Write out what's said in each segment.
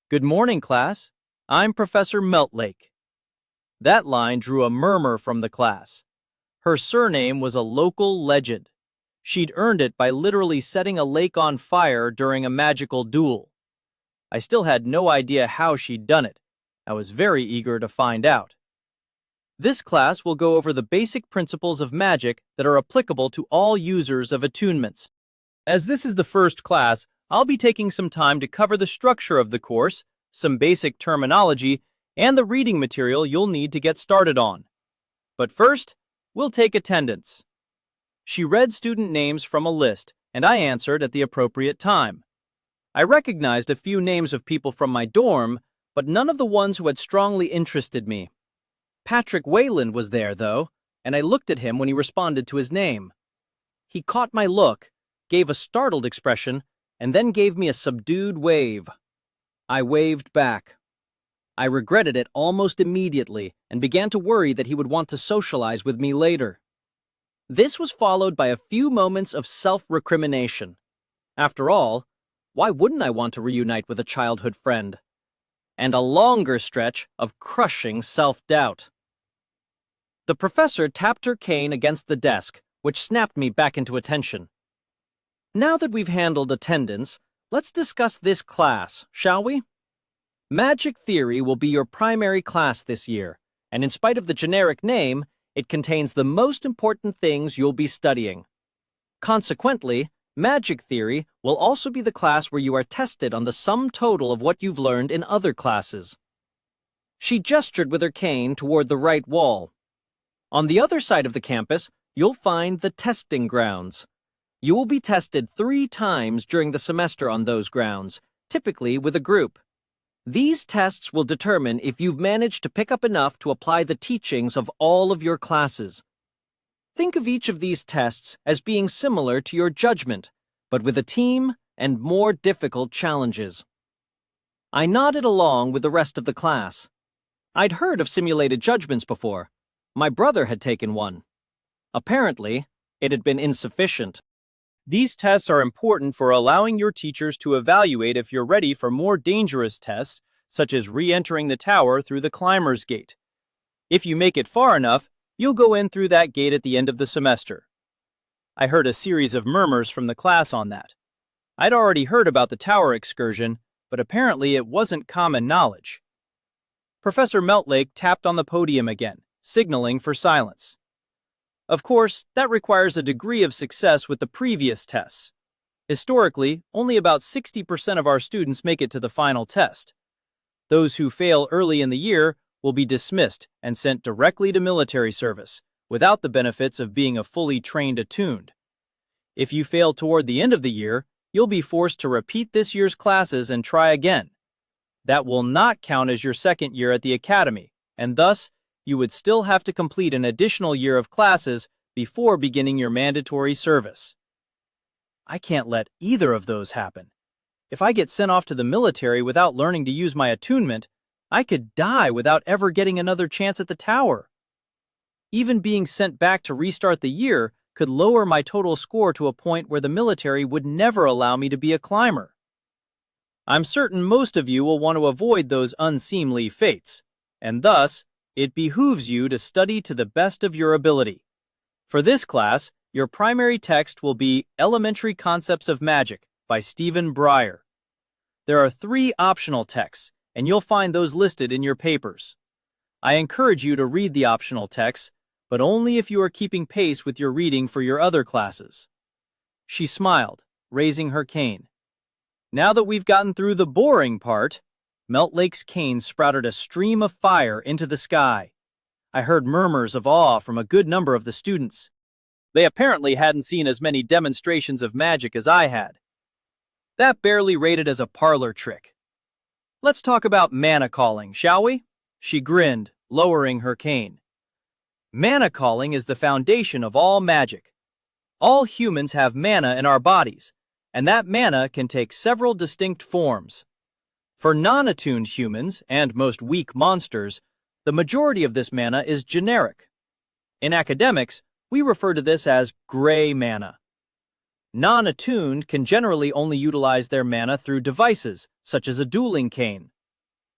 Good morning, class. I'm Professor Meltlake. That line drew a murmur from the class. Her surname was a local legend. She'd earned it by literally setting a lake on fire during a magical duel. I still had no idea how she'd done it. I was very eager to find out. This class will go over the basic principles of magic that are applicable to all users of attunements. As this is the first class, I'll be taking some time to cover the structure of the course, some basic terminology, and the reading material you'll need to get started on. But first, we'll take attendance. She read student names from a list, and I answered at the appropriate time. I recognized a few names of people from my dorm, but none of the ones who had strongly interested me. Patrick Wayland was there, though, and I looked at him when he responded to his name. He caught my look, gave a startled expression, and then gave me a subdued wave. I waved back. I regretted it almost immediately and began to worry that he would want to socialize with me later. This was followed by a few moments of self-recrimination. After all, why wouldn't I want to reunite with a childhood friend? And a longer stretch of crushing self-doubt. The professor tapped her cane against the desk, which snapped me back into attention. Now that we've handled attendance, let's discuss this class, shall we? Magic Theory will be your primary class this year, and in spite of the generic name, it contains the most important things you'll be studying. Consequently, Magic Theory will also be the class where you are tested on the sum total of what you've learned in other classes. She gestured with her cane toward the right wall. On the other side of the campus, you'll find the testing grounds. You will be tested 3 times during the semester on those grounds, typically with a group. These tests will determine if you've managed to pick up enough to apply the teachings of all of your classes. Think of each of these tests as being similar to your judgment, but with a team and more difficult challenges. I nodded along with the rest of the class. I'd heard of simulated judgments before. My brother had taken one. Apparently, it had been insufficient. These tests are important for allowing your teachers to evaluate if you're ready for more dangerous tests, such as re-entering the tower through the climber's gate. If you make it far enough, you'll go in through that gate at the end of the semester. I heard a series of murmurs from the class on that. I'd already heard about the tower excursion, but apparently it wasn't common knowledge. Professor Meltlake tapped on the podium again, signaling for silence. Of course, that requires a degree of success with the previous tests. Historically, only about 60% of our students make it to the final test. Those who fail early in the year will be dismissed and sent directly to military service, without the benefits of being a fully trained attuned. If you fail toward the end of the year, you'll be forced to repeat this year's classes and try again. That will not count as your second year at the academy, and thus, you would still have to complete an additional year of classes before beginning your mandatory service. I can't let either of those happen. If I get sent off to the military without learning to use my attunement, I could die without ever getting another chance at the tower. Even being sent back to restart the year could lower my total score to a point where the military would never allow me to be a climber. I'm certain most of you will want to avoid those unseemly fates, and thus, it behooves you to study to the best of your ability. For this class, your primary text will be Elementary Concepts of Magic by Stephen Breyer. There are 3 optional texts, and you'll find those listed in your papers. I encourage you to read the optional texts, but only if you are keeping pace with your reading for your other classes. She smiled, raising her cane. Now that we've gotten through the boring part, Meltlake's cane sprouted a stream of fire into the sky. I heard murmurs of awe from a good number of the students. They apparently hadn't seen as many demonstrations of magic as I had. That barely rated as a parlor trick. Let's talk about mana calling, shall we? She grinned, lowering her cane. Mana calling is the foundation of all magic. All humans have mana in our bodies, and that mana can take several distinct forms. For non-attuned humans, and most weak monsters, the majority of this mana is generic. In academics, we refer to this as gray mana. Non-attuned can generally only utilize their mana through devices, such as a dueling cane,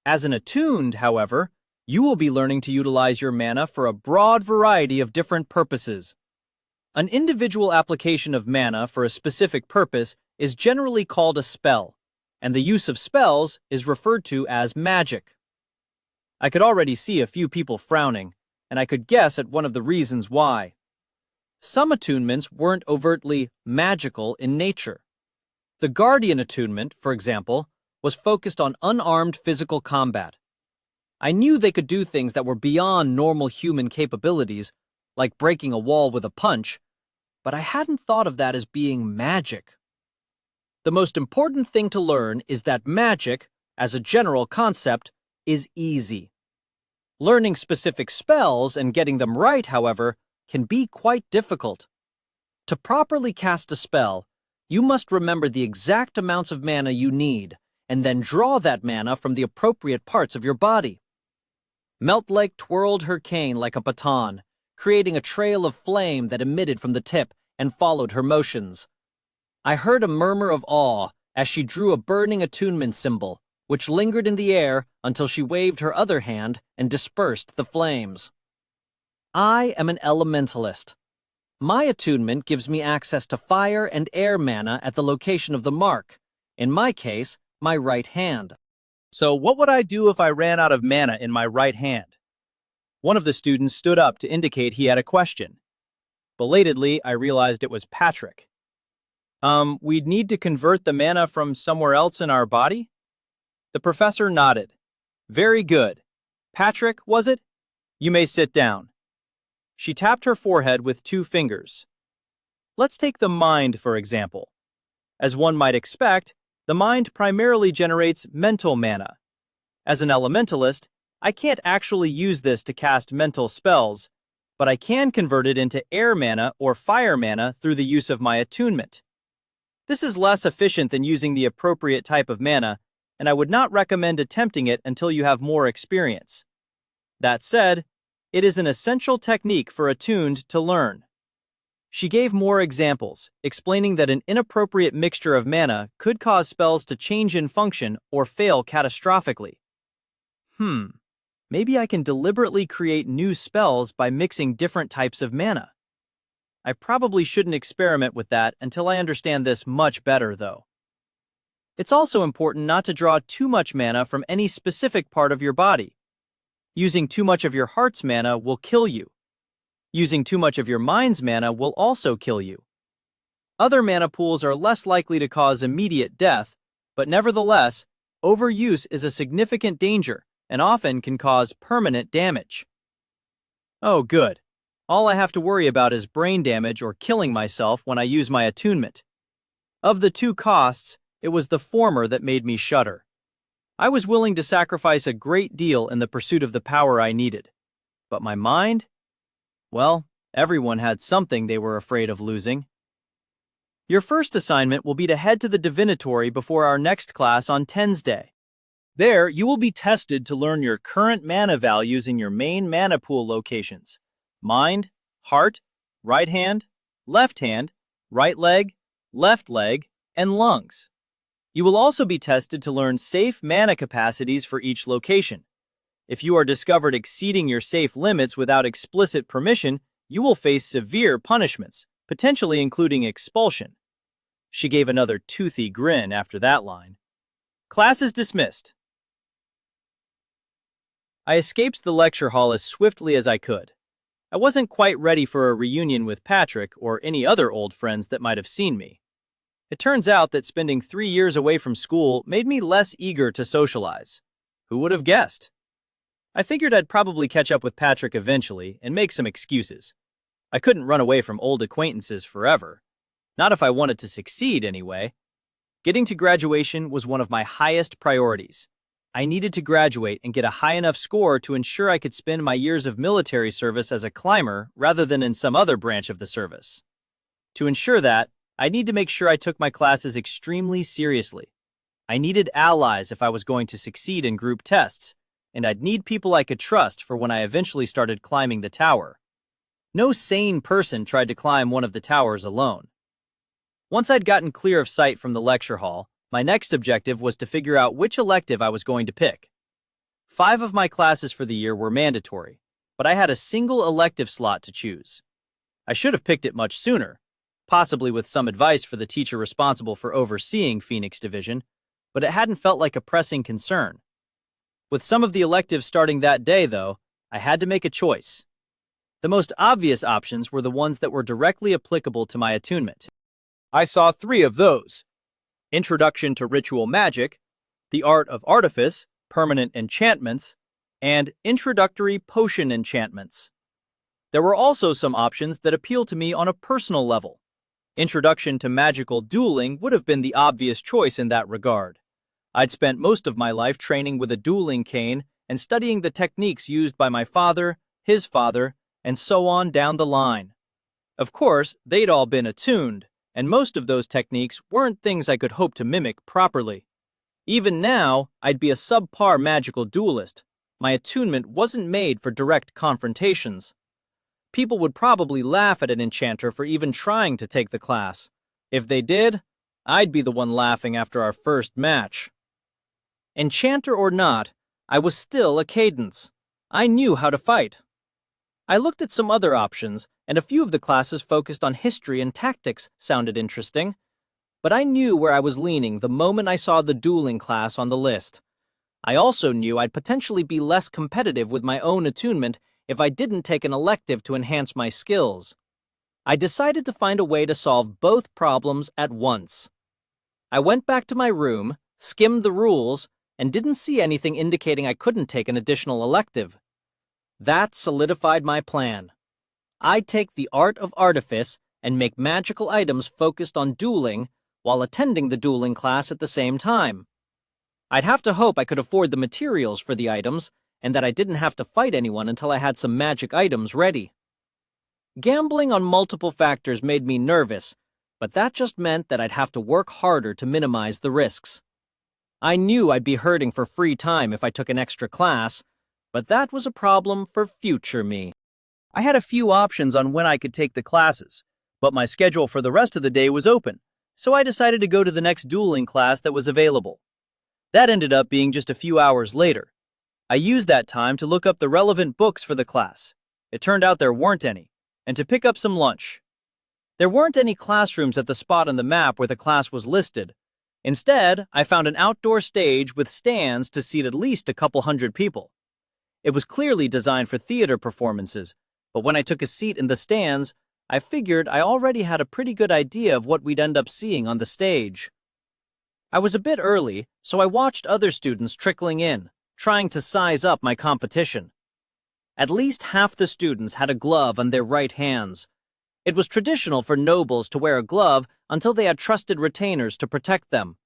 As an attuned, however, you will be learning to utilize your mana for a broad variety of different purposes. An individual application of mana for a specific purpose is generally called a spell, and the use of spells is referred to as magic. I could already see a few people frowning, and I could guess at one of the reasons why. Some attunements weren't overtly magical in nature. The Guardian attunement, for example, was focused on unarmed physical combat. I knew they could do things that were beyond normal human capabilities, like breaking a wall with a punch, but I hadn't thought of that as being magic. The most important thing to learn is that magic, as a general concept, is easy. Learning specific spells and getting them right, however, can be quite difficult. To properly cast a spell, you must remember the exact amounts of mana you need, and then draw that mana from the appropriate parts of your body. Meltlake twirled her cane like a baton, creating a trail of flame that emitted from the tip and followed her motions. I heard a murmur of awe as she drew a burning attunement symbol, which lingered in the air until she waved her other hand and dispersed the flames. I am an elementalist. My attunement gives me access to fire and air mana at the location of the mark, in my case, my right hand. So what would I do if I ran out of mana in my right hand? One of the students stood up to indicate he had a question. Belatedly, I realized it was Patrick. We'd need to convert the mana from somewhere else in our body? The professor nodded. Very good. Patrick, was it? You may sit down. She tapped her forehead with 2 fingers. Let's take the mind, for example. As one might expect, the mind primarily generates mental mana. As an elementalist, I can't actually use this to cast mental spells, but I can convert it into air mana or fire mana through the use of my attunement. This is less efficient than using the appropriate type of mana, and I would not recommend attempting it until you have more experience. That said, it is an essential technique for attuned to learn. She gave more examples, explaining that an inappropriate mixture of mana could cause spells to change in function or fail catastrophically. Maybe I can deliberately create new spells by mixing different types of mana. I probably shouldn't experiment with that until I understand this much better, though. It's also important not to draw too much mana from any specific part of your body. Using too much of your heart's mana will kill you. Using too much of your mind's mana will also kill you. Other mana pools are less likely to cause immediate death, but nevertheless, overuse is a significant danger and often can cause permanent damage. Oh, good. All I have to worry about is brain damage or killing myself when I use my attunement. Of the 2 costs, it was the former that made me shudder. I was willing to sacrifice a great deal in the pursuit of the power I needed. But my mind? Well, everyone had something they were afraid of losing. Your first assignment will be to head to the divinatory before our next class on Wednesday. There, you will be tested to learn your current mana values in your main mana pool locations: mind, heart, right hand, left leg, and lungs. You will also be tested to learn safe mana capacities for each location. If you are discovered exceeding your safe limits without explicit permission, you will face severe punishments, potentially including expulsion. She gave another toothy grin after that line. Class is dismissed. I escaped the lecture hall as swiftly as I could. I wasn't quite ready for a reunion with Patrick or any other old friends that might have seen me. It turns out that spending 3 years away from school made me less eager to socialize. Who would have guessed? I figured I'd probably catch up with Patrick eventually and make some excuses. I couldn't run away from old acquaintances forever. Not if I wanted to succeed, anyway. Getting to graduation was one of my highest priorities. I needed to graduate and get a high enough score to ensure I could spend my years of military service as a climber rather than in some other branch of the service. To ensure that, I need to make sure I took my classes extremely seriously. I needed allies if I was going to succeed in group tests, and I'd need people I could trust for when I eventually started climbing the tower. No sane person tried to climb one of the towers alone. Once I'd gotten clear of sight from the lecture hall, my next objective was to figure out which elective I was going to pick. 5 of my classes for the year were mandatory, but I had a single elective slot to choose. I should have picked it much sooner, possibly with some advice for the teacher responsible for overseeing Phoenix Division, but it hadn't felt like a pressing concern. With some of the electives starting that day, though, I had to make a choice. The most obvious options were the ones that were directly applicable to my attunement. I saw 3 of those: Introduction to Ritual Magic, The Art of Artifice, Permanent Enchantments, and Introductory Potion Enchantments. There were also some options that appealed to me on a personal level. Introduction to Magical Dueling would have been the obvious choice in that regard. I'd spent most of my life training with a dueling cane and studying the techniques used by my father, his father, and so on down the line. Of course, they'd all been attuned, and most of those techniques weren't things I could hope to mimic properly. Even now, I'd be a subpar magical duelist. My attunement wasn't made for direct confrontations. People would probably laugh at an enchanter for even trying to take the class. If they did, I'd be the one laughing after our first match. Enchanter or not, I was still a cadence. I knew how to fight. I looked at some other options, and a few of the classes focused on history and tactics sounded interesting. But I knew where I was leaning the moment I saw the dueling class on the list. I also knew I'd potentially be less competitive with my own attunement if I didn't take an elective to enhance my skills. I decided to find a way to solve both problems at once. I went back to my room, skimmed the rules, and didn't see anything indicating I couldn't take an additional elective. That solidified my plan. I'd take the Art of Artifice and make magical items focused on dueling while attending the dueling class at the same time. I'd have to hope I could afford the materials for the items and that I didn't have to fight anyone until I had some magic items ready. Gambling on multiple factors made me nervous, but that just meant that I'd have to work harder to minimize the risks. I knew I'd be hurting for free time if I took an extra class, but that was a problem for future me. I had a few options on when I could take the classes, but my schedule for the rest of the day was open, so I decided to go to the next dueling class that was available. That ended up being just a few hours later. I used that time to look up the relevant books for the class. It turned out there weren't any, and to pick up some lunch. There weren't any classrooms at the spot on the map where the class was listed. Instead, I found an outdoor stage with stands to seat at least a couple hundred people. It was clearly designed for theater performances, but when I took a seat in the stands, I figured I already had a pretty good idea of what we'd end up seeing on the stage. I was a bit early, so I watched other students trickling in, trying to size up my competition. At least half the students had a glove on their right hands. It was traditional for nobles to wear a glove until they had trusted retainers to protect them.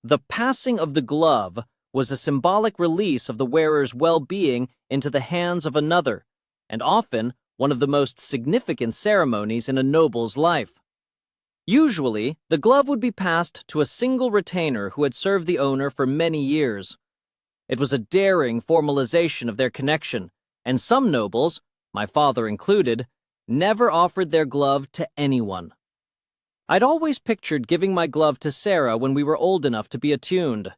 The passing of the glove was a symbolic release of the wearer's well-being into the hands of another, and often one of the most significant ceremonies in a noble's life. Usually, the glove would be passed to a single retainer who had served the owner for many years. It was a daring formalization of their connection, and some nobles, my father included, never offered their glove to anyone. I'd always pictured giving my glove to Sarah when we were old enough to be attuned.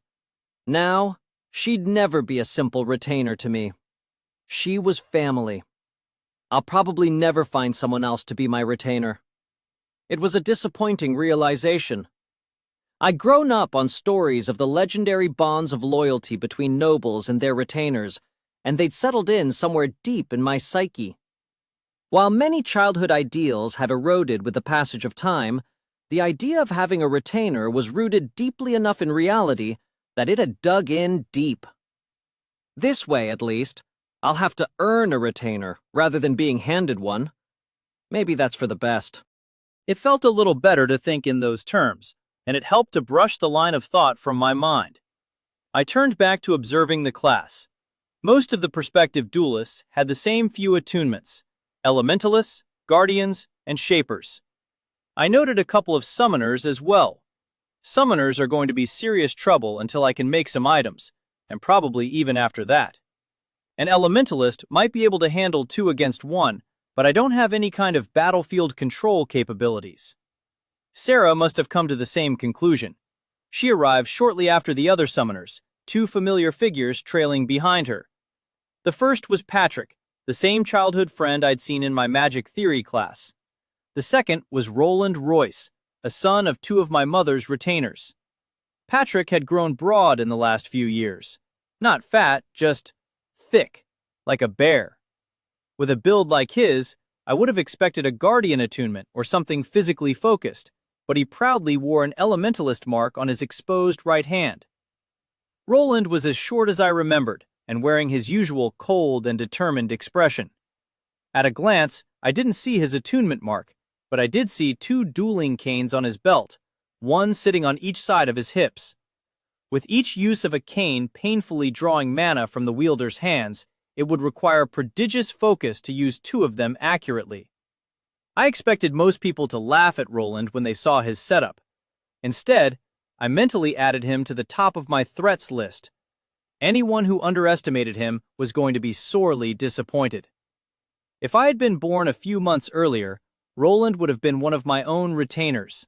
Now, she'd never be a simple retainer to me. She was family. I'll probably never find someone else to be my retainer. It was a disappointing realization. I'd grown up on stories of the legendary bonds of loyalty between nobles and their retainers, and they'd settled in somewhere deep in my psyche. While many childhood ideals have eroded with the passage of time, the idea of having a retainer was rooted deeply enough in reality that it had dug in deep. This way, at least, I'll have to earn a retainer rather than being handed one. Maybe that's for the best. It felt a little better to think in those terms, and it helped to brush the line of thought from my mind. I turned back to observing the class. Most of the prospective duelists had the same few attunements: elementalists, guardians, and shapers. I noted a couple of summoners as well. Summoners are going to be serious trouble until I can make some items, and probably even after that. An elementalist might be able to handle 2 against 1, but I don't have any kind of battlefield control capabilities. Sarah must have come to the same conclusion. She arrived shortly after the other summoners, two familiar figures trailing behind her. The first was Patrick, the same childhood friend I'd seen in my magic theory class. The second was Roland Royce, a son of two of my mother's retainers. Patrick had grown broad in the last few years. Not fat, just thick, like a bear. With a build like his, I would have expected a guardian attunement or something physically focused, but he proudly wore an elementalist mark on his exposed right hand. Roland was as short as I remembered, and wearing his usual cold and determined expression. At a glance, I didn't see his attunement mark, but I did see two dueling canes on his belt, one sitting on each side of his hips. With each use of a cane painfully drawing mana from the wielder's hands, it would require prodigious focus to use two of them accurately. I expected most people to laugh at Roland when they saw his setup. Instead, I mentally added him to the top of my threats list. Anyone who underestimated him was going to be sorely disappointed. If I had been born a few months earlier, Roland would have been one of my own retainers.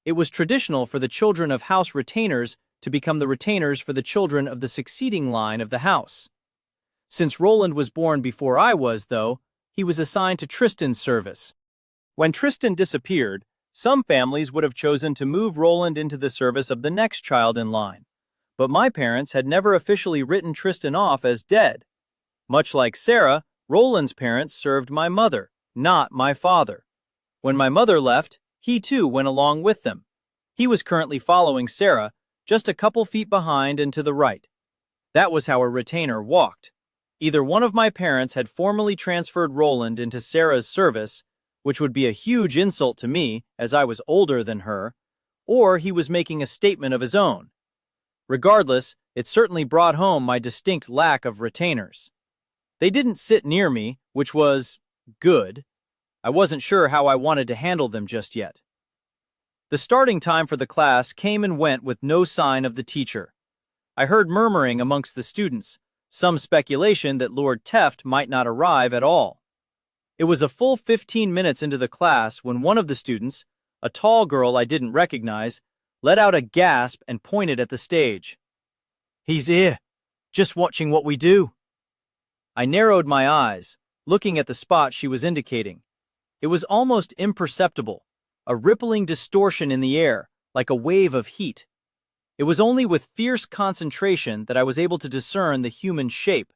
It was traditional for the children of house retainers to become the retainers for the children of the succeeding line of the house. Since Roland was born before I was, though, he was assigned to Tristan's service. When Tristan disappeared, some families would have chosen to move Roland into the service of the next child in line. But my parents had never officially written Tristan off as dead. Much like Sarah, Roland's parents served my mother, not my father. When my mother left, he too went along with them. He was currently following Sarah, just a couple feet behind and to the right. That was how a retainer walked. Either one of my parents had formally transferred Roland into Sarah's service, which would be a huge insult to me as I was older than her, or he was making a statement of his own. Regardless, it certainly brought home my distinct lack of retainers. They didn't sit near me, which was good. I wasn't sure how I wanted to handle them just yet. The starting time for the class came and went with no sign of the teacher. I heard murmuring amongst the students, some speculation that Lord Teft might not arrive at all. It was a full 15 minutes into the class when one of the students, a tall girl I didn't recognize, let out a gasp and pointed at the stage. "He's here, just watching what we do." I narrowed my eyes, looking at the spot she was indicating. It was almost imperceptible, a rippling distortion in the air, like a wave of heat. It was only with fierce concentration that I was able to discern the human shape.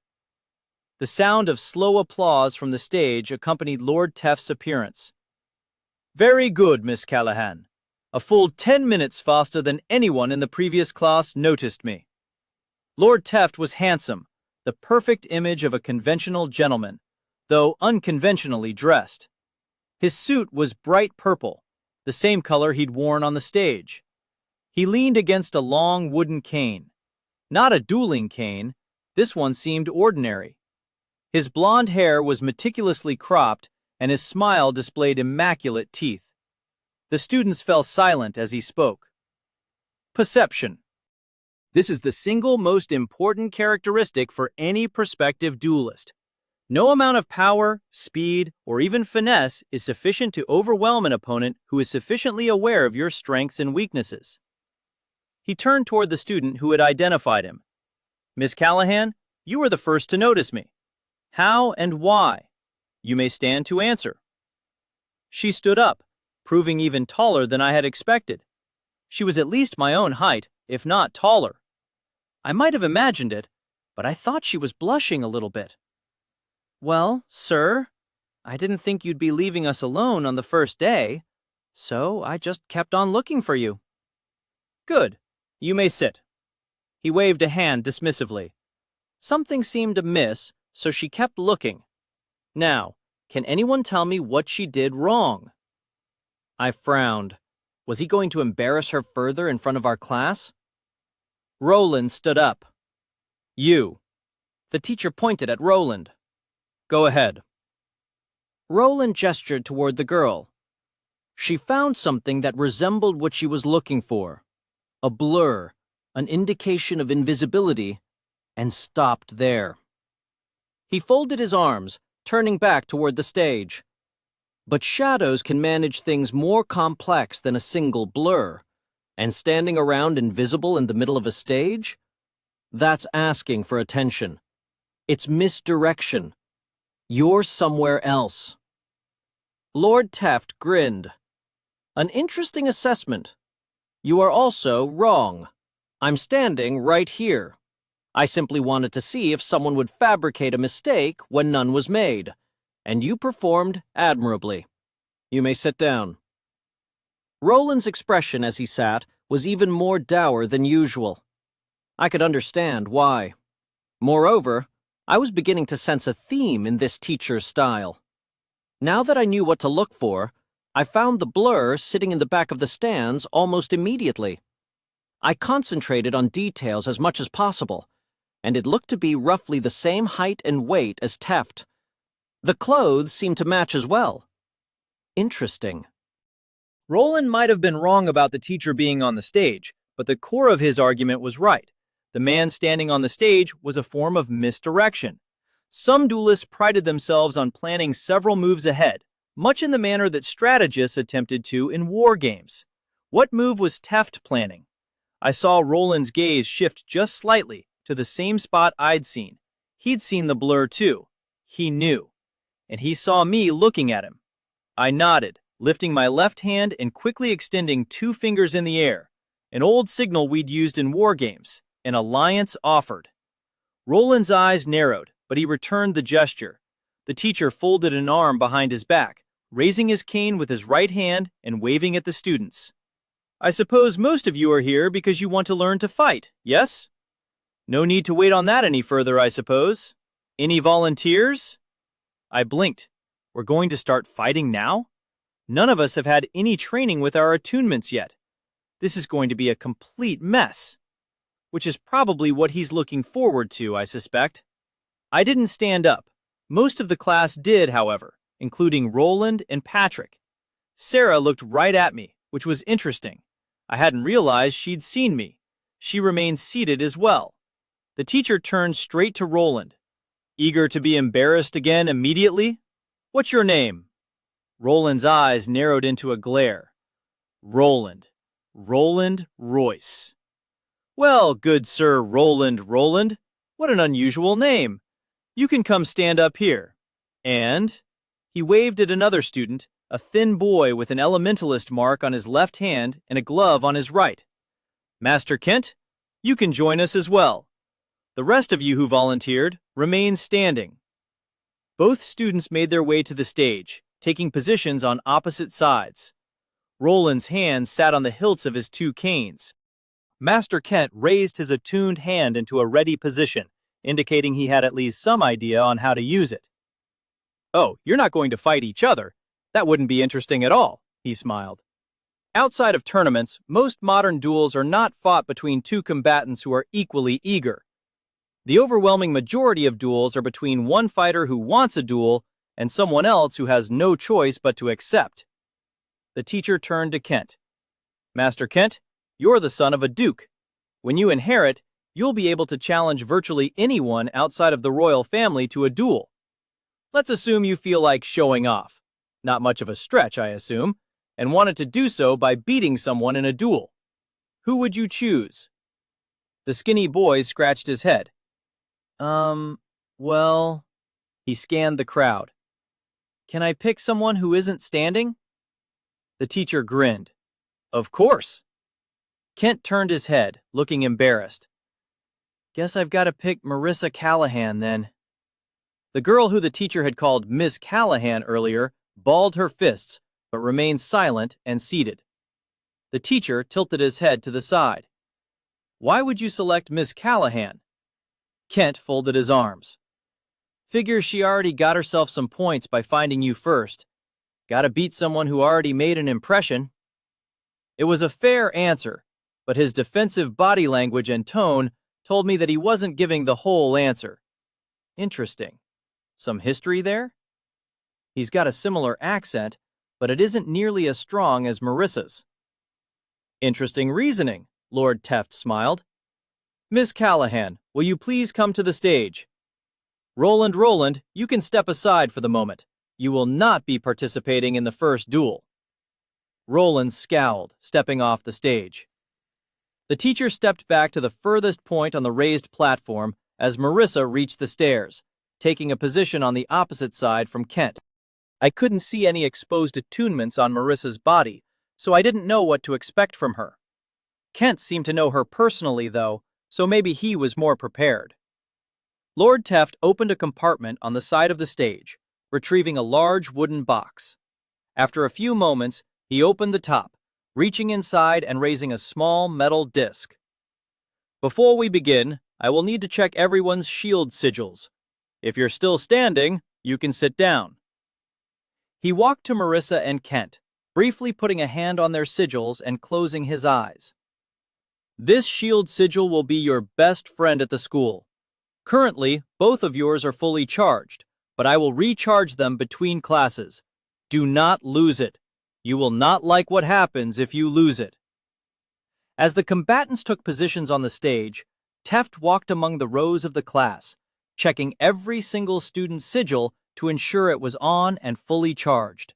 The sound of slow applause from the stage accompanied Lord Teft's appearance. "Very good, Miss Callahan. A full 10 minutes faster than anyone in the previous class noticed me." Lord Teft was handsome, the perfect image of a conventional gentleman, though unconventionally dressed. His suit was bright purple, the same color he'd worn on the stage. He leaned against a long wooden cane. Not a dueling cane, this one seemed ordinary. His blonde hair was meticulously cropped, and his smile displayed immaculate teeth. The students fell silent as he spoke. Perception. This is the single most important characteristic for any prospective duelist. No amount of power, speed, or even finesse is sufficient to overwhelm an opponent who is sufficiently aware of your strengths and weaknesses. He turned toward the student who had identified him. "Miss Callahan, you were the first to notice me. How and why? You may stand to answer." She stood up, proving even taller than I had expected. She was at least my own height, if not taller. I might have imagined it, but I thought she was blushing a little bit. "Well, sir, I didn't think you'd be leaving us alone on the first day, so I just kept on looking for you." "Good. You may sit." He waved a hand dismissively. Something seemed amiss, so she kept looking. "Now, can anyone tell me what she did wrong?" I frowned. Was he going to embarrass her further in front of our class? Roland stood up. "You." The teacher pointed at Roland. "Go ahead." Roland gestured toward the girl. She found something that resembled what she was looking for. A blur, an indication of invisibility, and stopped there. He folded his arms, turning back toward the stage. But shadows can manage things more complex than a single blur, and standing around invisible in the middle of a stage? That's asking for attention. It's misdirection. You're somewhere else. Lord Teft grinned. An interesting assessment. You are also wrong. I'm standing right here. I simply wanted to see if someone would fabricate a mistake when none was made, and you performed admirably. You may sit down. Roland's expression as he sat was even more dour than usual. I could understand why. Moreover, I was beginning to sense a theme in this teacher's style. Now that I knew what to look for, I found the blur sitting in the back of the stands almost immediately. I concentrated on details as much as possible, and it looked to be roughly the same height and weight as Teft. The clothes seemed to match as well. Interesting. Roland might have been wrong about the teacher being on the stage, but the core of his argument was right. The man standing on the stage was a form of misdirection. Some duelists prided themselves on planning several moves ahead, much in the manner that strategists attempted to in war games. What move was Teft planning? I saw Roland's gaze shift just slightly to the same spot I'd seen. He'd seen the blur too. He knew. And he saw me looking at him. I nodded, lifting my left hand and quickly extending 2 fingers in the air, an old signal we'd used in war games, an alliance offered. Roland's eyes narrowed, but he returned the gesture. The teacher folded an arm behind his back, raising his cane with his right hand and waving at the students. I suppose most of you are here because you want to learn to fight, yes? No need to wait on that any further, I suppose. Any volunteers? I blinked. We're going to start fighting now? None of us have had any training with our attunements yet. This is going to be a complete mess. Which is probably what he's looking forward to, I suspect. I didn't stand up. Most of the class did, however, including Roland and Patrick. Sarah looked right at me, which was interesting. I hadn't realized she'd seen me. She remained seated as well. The teacher turned straight to Roland. Eager to be embarrassed again immediately? What's your name? Roland's eyes narrowed into a glare. Roland. Roland Royce. Well, good Sir Roland, what an unusual name. You can come stand up here. And? He waved at another student, a thin boy with an elementalist mark on his left hand and a glove on his right. Master Kent, you can join us as well. The rest of you who volunteered, remain standing. Both students made their way to the stage, taking positions on opposite sides. Roland's hands sat on the hilts of his 2 canes. Master Kent raised his attuned hand into a ready position, indicating he had at least some idea on how to use it. Oh, you're not going to fight each other? That wouldn't be interesting at all, he smiled. Outside of tournaments, most modern duels are not fought between 2 combatants who are equally eager. The overwhelming majority of duels are between one fighter who wants a duel and someone else who has no choice but to accept. The teacher turned to Kent. Master Kent, you're the son of a duke. When you inherit, you'll be able to challenge virtually anyone outside of the royal family to a duel. Let's assume you feel like showing off. Not much of a stretch, I assume, and wanted to do so by beating someone in a duel. Who would you choose? The skinny boy scratched his head. Well... He scanned the crowd. Can I pick someone who isn't standing? The teacher grinned. Of course. Kent turned his head, looking embarrassed. Guess I've got to pick Marissa Callahan then. The girl who the teacher had called Miss Callahan earlier balled her fists, but remained silent and seated. The teacher tilted his head to the side. Why would you select Miss Callahan? Kent folded his arms. Figures she already got herself some points by finding you first. Gotta beat someone who already made an impression. It was a fair answer, but his defensive body language and tone told me that he wasn't giving the whole answer. Interesting. Some history there? He's got a similar accent, but it isn't nearly as strong as Marissa's. Interesting reasoning, Lord Teft smiled. Miss Callahan, will you please come to the stage? Roland, you can step aside for the moment. You will not be participating in the first duel. Roland scowled, stepping off the stage. The teacher stepped back to the furthest point on the raised platform as Marissa reached the stairs, taking a position on the opposite side from Kent. I couldn't see any exposed attunements on Marissa's body, so I didn't know what to expect from her. Kent seemed to know her personally, though, so maybe he was more prepared. Lord Teft opened a compartment on the side of the stage, retrieving a large wooden box. After a few moments, he opened the top, reaching inside and raising a small metal disc. Before we begin, I will need to check everyone's shield sigils. If you're still standing, you can sit down. He walked to Marissa and Kent, briefly putting a hand on their sigils and closing his eyes. This shield sigil will be your best friend at the school. Currently, both of yours are fully charged, but I will recharge them between classes. Do not lose it. You will not like what happens if you lose it. As the combatants took positions on the stage, Teft walked among the rows of the class, checking every single student's sigil to ensure it was on and fully charged.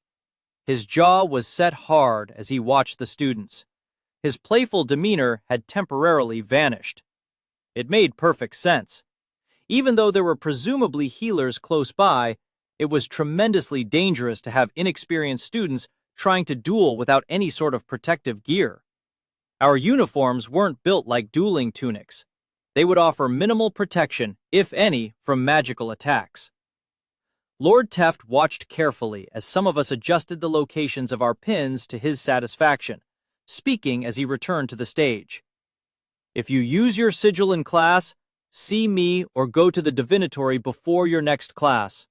His jaw was set hard as he watched the students. His playful demeanor had temporarily vanished. It made perfect sense. Even though there were presumably healers close by, it was tremendously dangerous to have inexperienced students trying to duel without any sort of protective gear. Our uniforms weren't built like dueling tunics. They would offer minimal protection, if any, from magical attacks. Lord Teft watched carefully as some of us adjusted the locations of our pins to his satisfaction, speaking as he returned to the stage. If you use your sigil in class, see me or go to the divinatory before your next class.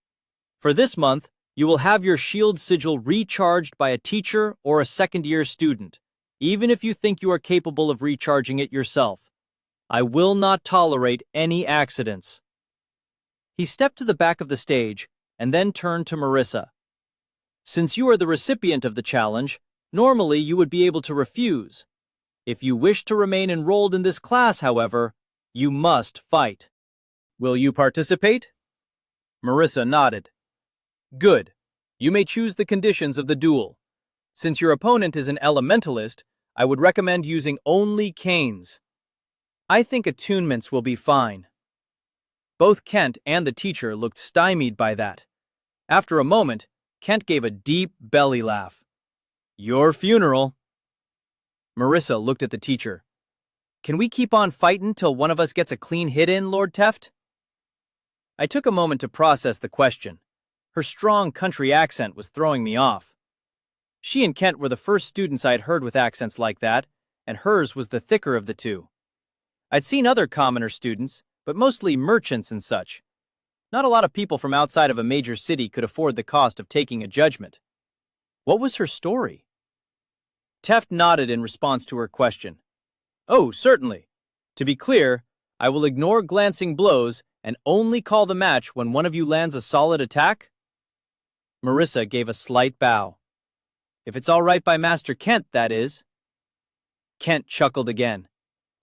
For this month, you will have your shield sigil recharged by a teacher or a second-year student, even if you think you are capable of recharging it yourself. I will not tolerate any accidents. He stepped to the back of the stage and then turned to Marissa. Since you are the recipient of the challenge, normally you would be able to refuse. If you wish to remain enrolled in this class, however, you must fight. Will you participate? Marissa nodded. Good. You may choose the conditions of the duel. Since your opponent is an elementalist, I would recommend using only canes. I think attunements will be fine. Both Kent and the teacher looked stymied by that. After a moment, Kent gave a deep belly laugh. Your funeral. Marissa looked at the teacher. Can we keep on fightin' till one of us gets a clean hit in, Lord Teft? I took a moment to process the question. Her strong country accent was throwing me off. She and Kent were the first students I'd heard with accents like that, and hers was the thicker of the two. I'd seen other commoner students, but mostly merchants and such. Not a lot of people from outside of a major city could afford the cost of taking a judgment. What was her story? Teft nodded in response to her question. Oh, certainly. To be clear, I will ignore glancing blows and only call the match when one of you lands a solid attack. Marissa gave a slight bow. If it's all right by Master Kent, that is. Kent chuckled again.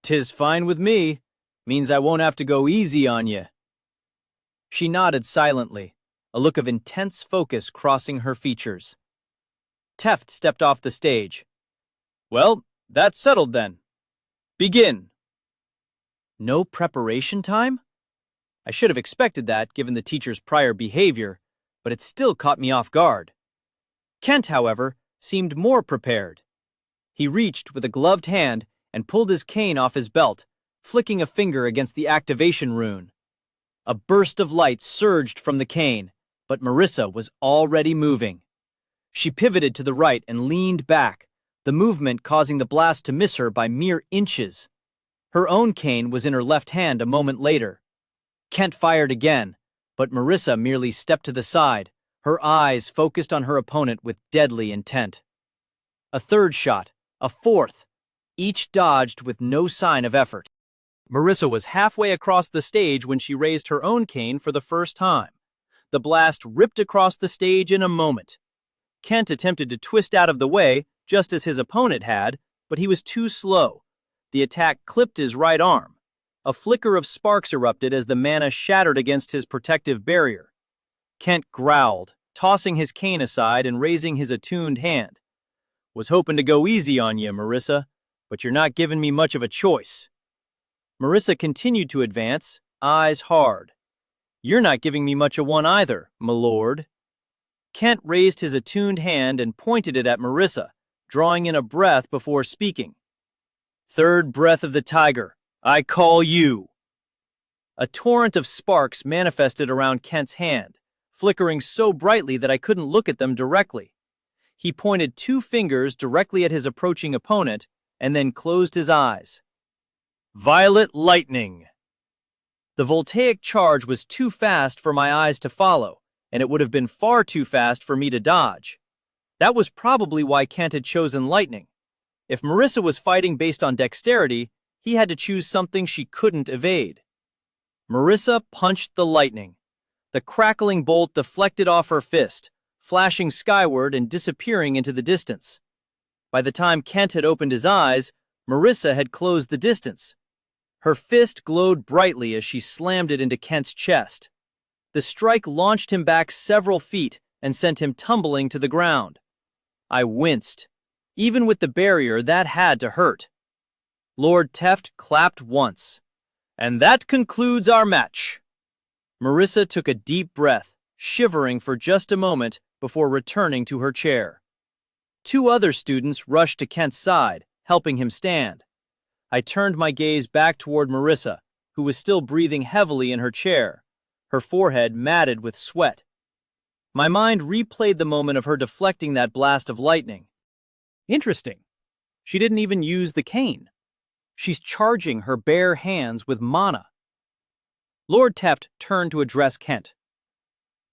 'Tis fine with me. Means I won't have to go easy on you. She nodded silently, a look of intense focus crossing her features. Teft stepped off the stage. Well, that's settled then. Begin. No preparation time? I should have expected that given the teacher's prior behavior, but it still caught me off guard. Kent, however, seemed more prepared. He reached with a gloved hand and pulled his cane off his belt, flicking a finger against the activation rune. A burst of light surged from the cane, but Marissa was already moving. She pivoted to the right and leaned back, the movement causing the blast to miss her by mere inches. Her own cane was in her left hand a moment later. Kent fired again, but Marissa merely stepped to the side, her eyes focused on her opponent with deadly intent. A third shot, a fourth, each dodged with no sign of effort. Marissa was halfway across the stage when she raised her own cane for the first time. The blast ripped across the stage in a moment. Kent attempted to twist out of the way, just as his opponent had, but he was too slow. The attack clipped his right arm. A flicker of sparks erupted as the mana shattered against his protective barrier. Kent growled, tossing his cane aside and raising his attuned hand. Was hoping to go easy on you, Marissa. but you're not giving me much of a choice. Marissa continued to advance, eyes hard. You're not giving me much of one either, my lord. Kent raised his attuned hand and pointed it at Marissa, drawing in a breath before speaking. Third breath of the tiger, I call you. A torrent of sparks manifested around Kent's hand, flickering so brightly that I couldn't look at them directly. He pointed 2 fingers directly at his approaching opponent and then closed his eyes. Violet lightning. The voltaic charge was too fast for my eyes to follow, and it would have been far too fast for me to dodge. That was probably why Kent had chosen lightning. If Marissa was fighting based on dexterity, he had to choose something she couldn't evade. Marissa punched the lightning. The crackling bolt deflected off her fist, flashing skyward and disappearing into the distance. By the time Kent had opened his eyes, Marissa had closed the distance. Her fist glowed brightly as she slammed it into Kent's chest. The strike launched him back several feet and sent him tumbling to the ground. I winced. Even with the barrier, that had to hurt. Lord Teft clapped once. And that concludes our match. Marissa took a deep breath, shivering for just a moment before returning to her chair. 2 other students rushed to Kent's side, helping him stand. I turned my gaze back toward Marissa, who was still breathing heavily in her chair, her forehead matted with sweat. My mind replayed the moment of her deflecting that blast of lightning. Interesting. She didn't even use the cane. She's charging her bare hands with mana. Lord Teft turned to address Kent.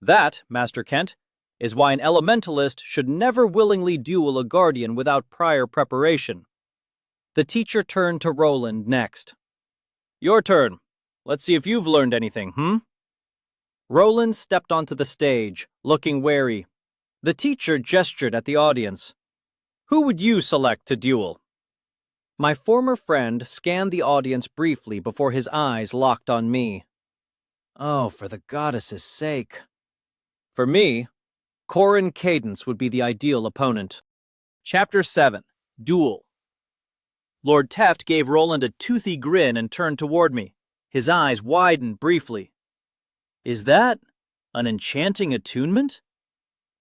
That, Master Kent, is why an elementalist should never willingly duel a guardian without prior preparation. The teacher turned to Roland next. Your turn. Let's see if you've learned anything, Roland stepped onto the stage, looking wary. The teacher gestured at the audience. Who would you select to duel? My former friend scanned the audience briefly before his eyes locked on me. Oh, for the goddess's sake. For me, Corin Cadence would be the ideal opponent. Chapter 7. Duel. Lord Teft gave Roland a toothy grin and turned toward me. His eyes widened briefly. Is that an enchanting attunement?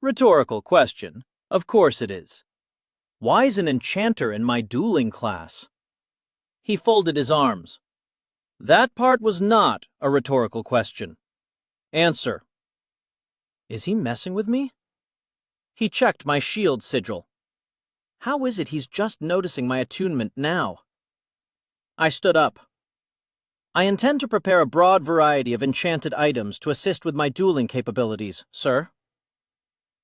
Rhetorical question. Of course it is. Why is an enchanter in my dueling class? He folded his arms. That part was not a rhetorical question. Answer. Is he messing with me? He checked my shield sigil. How is it he's just noticing my attunement now? I stood up. I intend to prepare a broad variety of enchanted items to assist with my dueling capabilities, sir.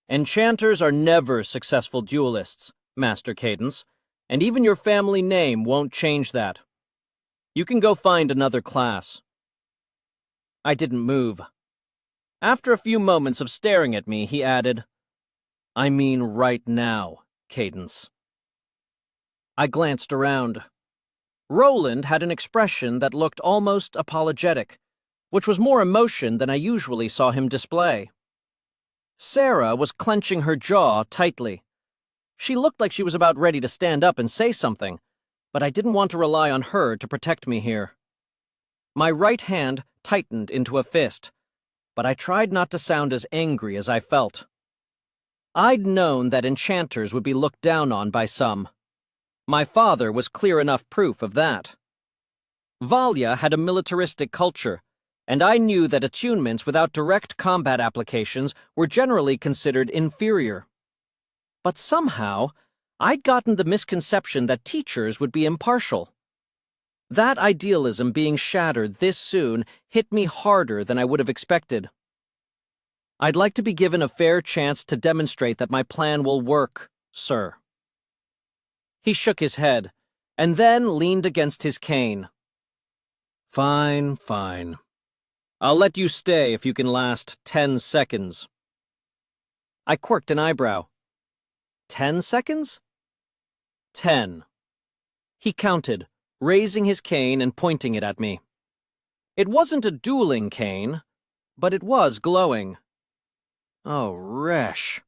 Enchanters are never successful duelists, Master Cadence, and even your family name won't change that. You can go find another class. I didn't move. After a few moments of staring at me, he added, I mean right now, Cadence. I glanced around. Roland had an expression that looked almost apologetic, which was more emotion than I usually saw him display. Sarah was clenching her jaw tightly. She looked like she was about ready to stand up and say something, but I didn't want to rely on her to protect me here. My right hand tightened into a fist, but I tried not to sound as angry as I felt. I'd known that enchanters would be looked down on by some. My father was clear enough proof of that. Valia had a militaristic culture, and I knew that attunements without direct combat applications were generally considered inferior. But somehow, I'd gotten the misconception that teachers would be impartial. That idealism being shattered this soon hit me harder than I would have expected. I'd like to be given a fair chance to demonstrate that my plan will work, sir. He shook his head, and then leaned against his cane. Fine, fine. I'll let you stay if you can last 10 seconds. I quirked an eyebrow. 10 seconds? 10. He counted, raising his cane and pointing it at me. It wasn't a dueling cane, but it was glowing. Oh, resh.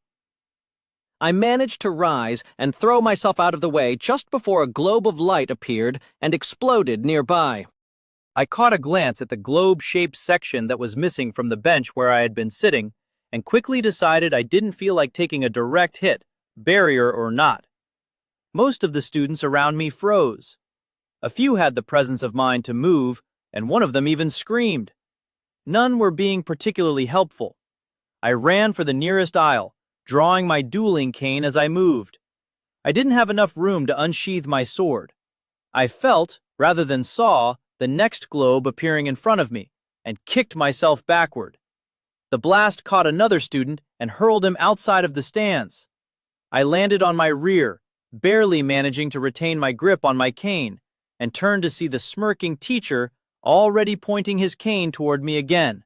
I managed to rise and throw myself out of the way just before a globe of light appeared and exploded nearby. I caught a glance at the globe-shaped section that was missing from the bench where I had been sitting and quickly decided I didn't feel like taking a direct hit, barrier or not. Most of the students around me froze. A few had the presence of mind to move, and one of them even screamed. None were being particularly helpful. I ran for the nearest aisle, drawing my dueling cane as I moved. I didn't have enough room to unsheath my sword. I felt, rather than saw, the next globe appearing in front of me, and kicked myself backward. The blast caught another student and hurled him outside of the stands. I landed on my rear, barely managing to retain my grip on my cane, and turned to see the smirking teacher already pointing his cane toward me again.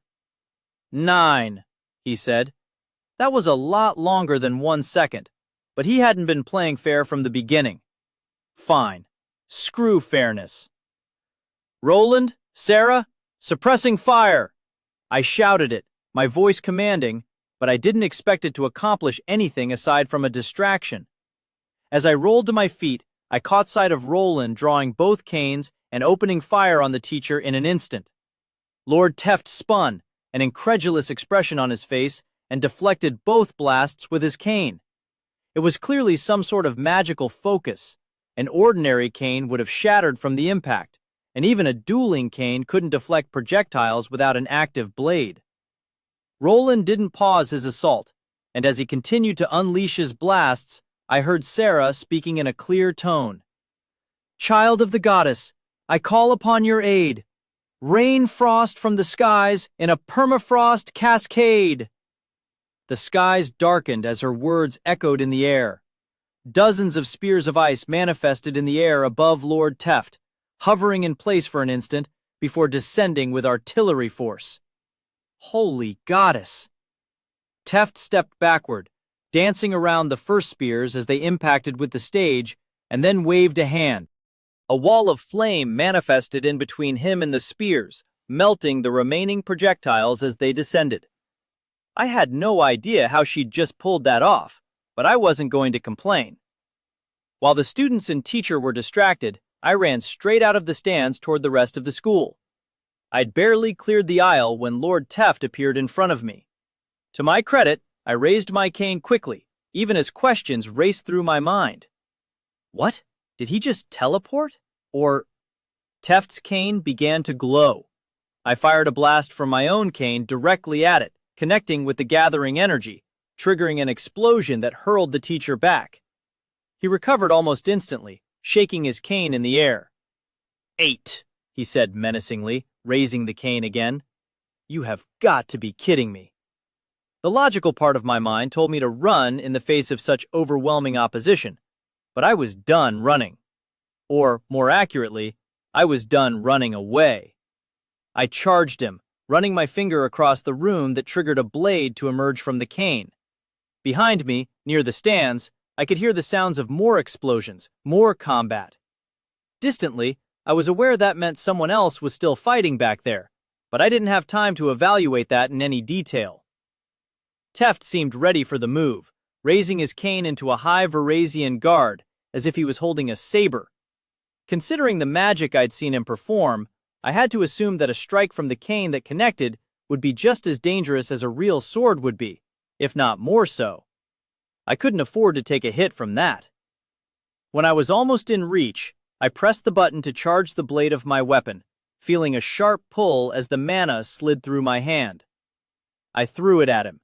9, he said. That was a lot longer than 1 second, but he hadn't been playing fair from the beginning. Fine. Screw fairness. Roland, Sarah, suppressing fire! I shouted it, my voice commanding, but I didn't expect it to accomplish anything aside from a distraction. As I rolled to my feet, I caught sight of Roland drawing both canes and opening fire on the teacher in an instant. Lord Teft spun, an incredulous expression on his face, and deflected both blasts with his cane. It was clearly some sort of magical focus. An ordinary cane would have shattered from the impact, and even a dueling cane couldn't deflect projectiles without an active blade. Roland didn't pause his assault, and as he continued to unleash his blasts, I heard Sarah speaking in a clear tone. Child of the goddess, I call upon your aid. Rain frost from the skies in a permafrost cascade. The skies darkened as her words echoed in the air. Dozens of spears of ice manifested in the air above Lord Teft, hovering in place for an instant before descending with artillery force. Holy goddess! Teft stepped backward, dancing around the first spears as they impacted with the stage, and then waved a hand. A wall of flame manifested in between him and the spears, melting the remaining projectiles as they descended. I had no idea how she'd just pulled that off, but I wasn't going to complain. While the students and teacher were distracted, I ran straight out of the stands toward the rest of the school. I'd barely cleared the aisle when Lord Teft appeared in front of me. To my credit, I raised my cane quickly, even as questions raced through my mind. What? Did he just teleport? Or... Teft's cane began to glow. I fired a blast from my own cane directly at it, connecting with the gathering energy, triggering an explosion that hurled the teacher back. He recovered almost instantly, shaking his cane in the air. 8, he said menacingly, raising the cane again. You have got to be kidding me. The logical part of my mind told me to run in the face of such overwhelming opposition, but I was done running. Or, more accurately, I was done running away. I charged him, running my finger across the room that triggered a blade to emerge from the cane. Behind me, near the stands, I could hear the sounds of more explosions, more combat. Distantly, I was aware that meant someone else was still fighting back there, but I didn't have time to evaluate that in any detail. Teft seemed ready for the move, raising his cane into a high Varasian guard, as if he was holding a saber. Considering the magic I'd seen him perform, I had to assume that a strike from the cane that connected would be just as dangerous as a real sword would be, if not more so. I couldn't afford to take a hit from that. When I was almost in reach, I pressed the button to charge the blade of my weapon, feeling a sharp pull as the mana slid through my hand. I threw it at him.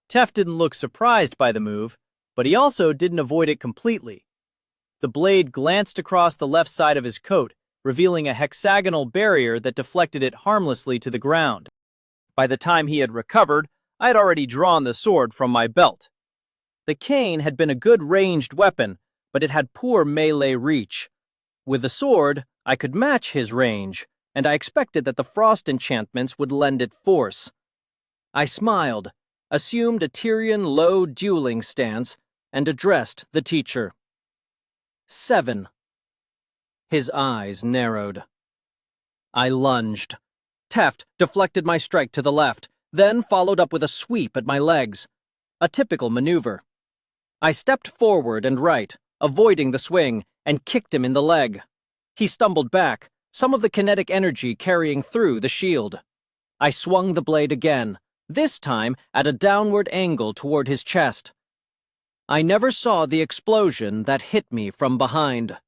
Teft didn't look surprised by the move, but he also didn't avoid it completely. The blade glanced across the left side of his coat, revealing a hexagonal barrier that deflected it harmlessly to the ground. By the time he had recovered, I had already drawn the sword from my belt. The cane had been a good ranged weapon, but it had poor melee reach. With the sword, I could match his range, and I expected that the frost enchantments would lend it force. I smiled, assumed a Tyrian low dueling stance, and addressed the teacher. 7. His eyes narrowed. I lunged. Teft deflected my strike to the left, then followed up with a sweep at my legs. A typical maneuver. I stepped forward and right, avoiding the swing, and kicked him in the leg. He stumbled back, some of the kinetic energy carrying through the shield. I swung the blade again, this time at a downward angle toward his chest. I never saw the explosion that hit me from behind.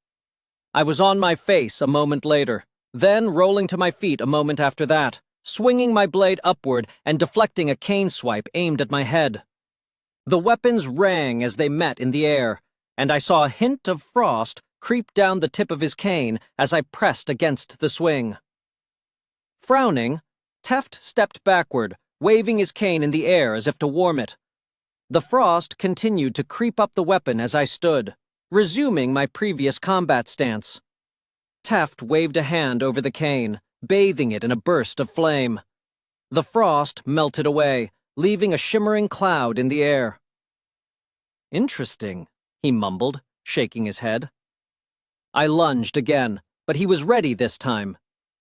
I was on my face a moment later, then rolling to my feet a moment after that, swinging my blade upward and deflecting a cane swipe aimed at my head. The weapons rang as they met in the air, and I saw a hint of frost creep down the tip of his cane as I pressed against the swing. Frowning, Teft stepped backward, waving his cane in the air as if to warm it. The frost continued to creep up the weapon as I stood, resuming my previous combat stance. Teft waved a hand over the cane, bathing it in a burst of flame. The frost melted away, leaving a shimmering cloud in the air. "Interesting," he mumbled, shaking his head. I lunged again, but he was ready this time.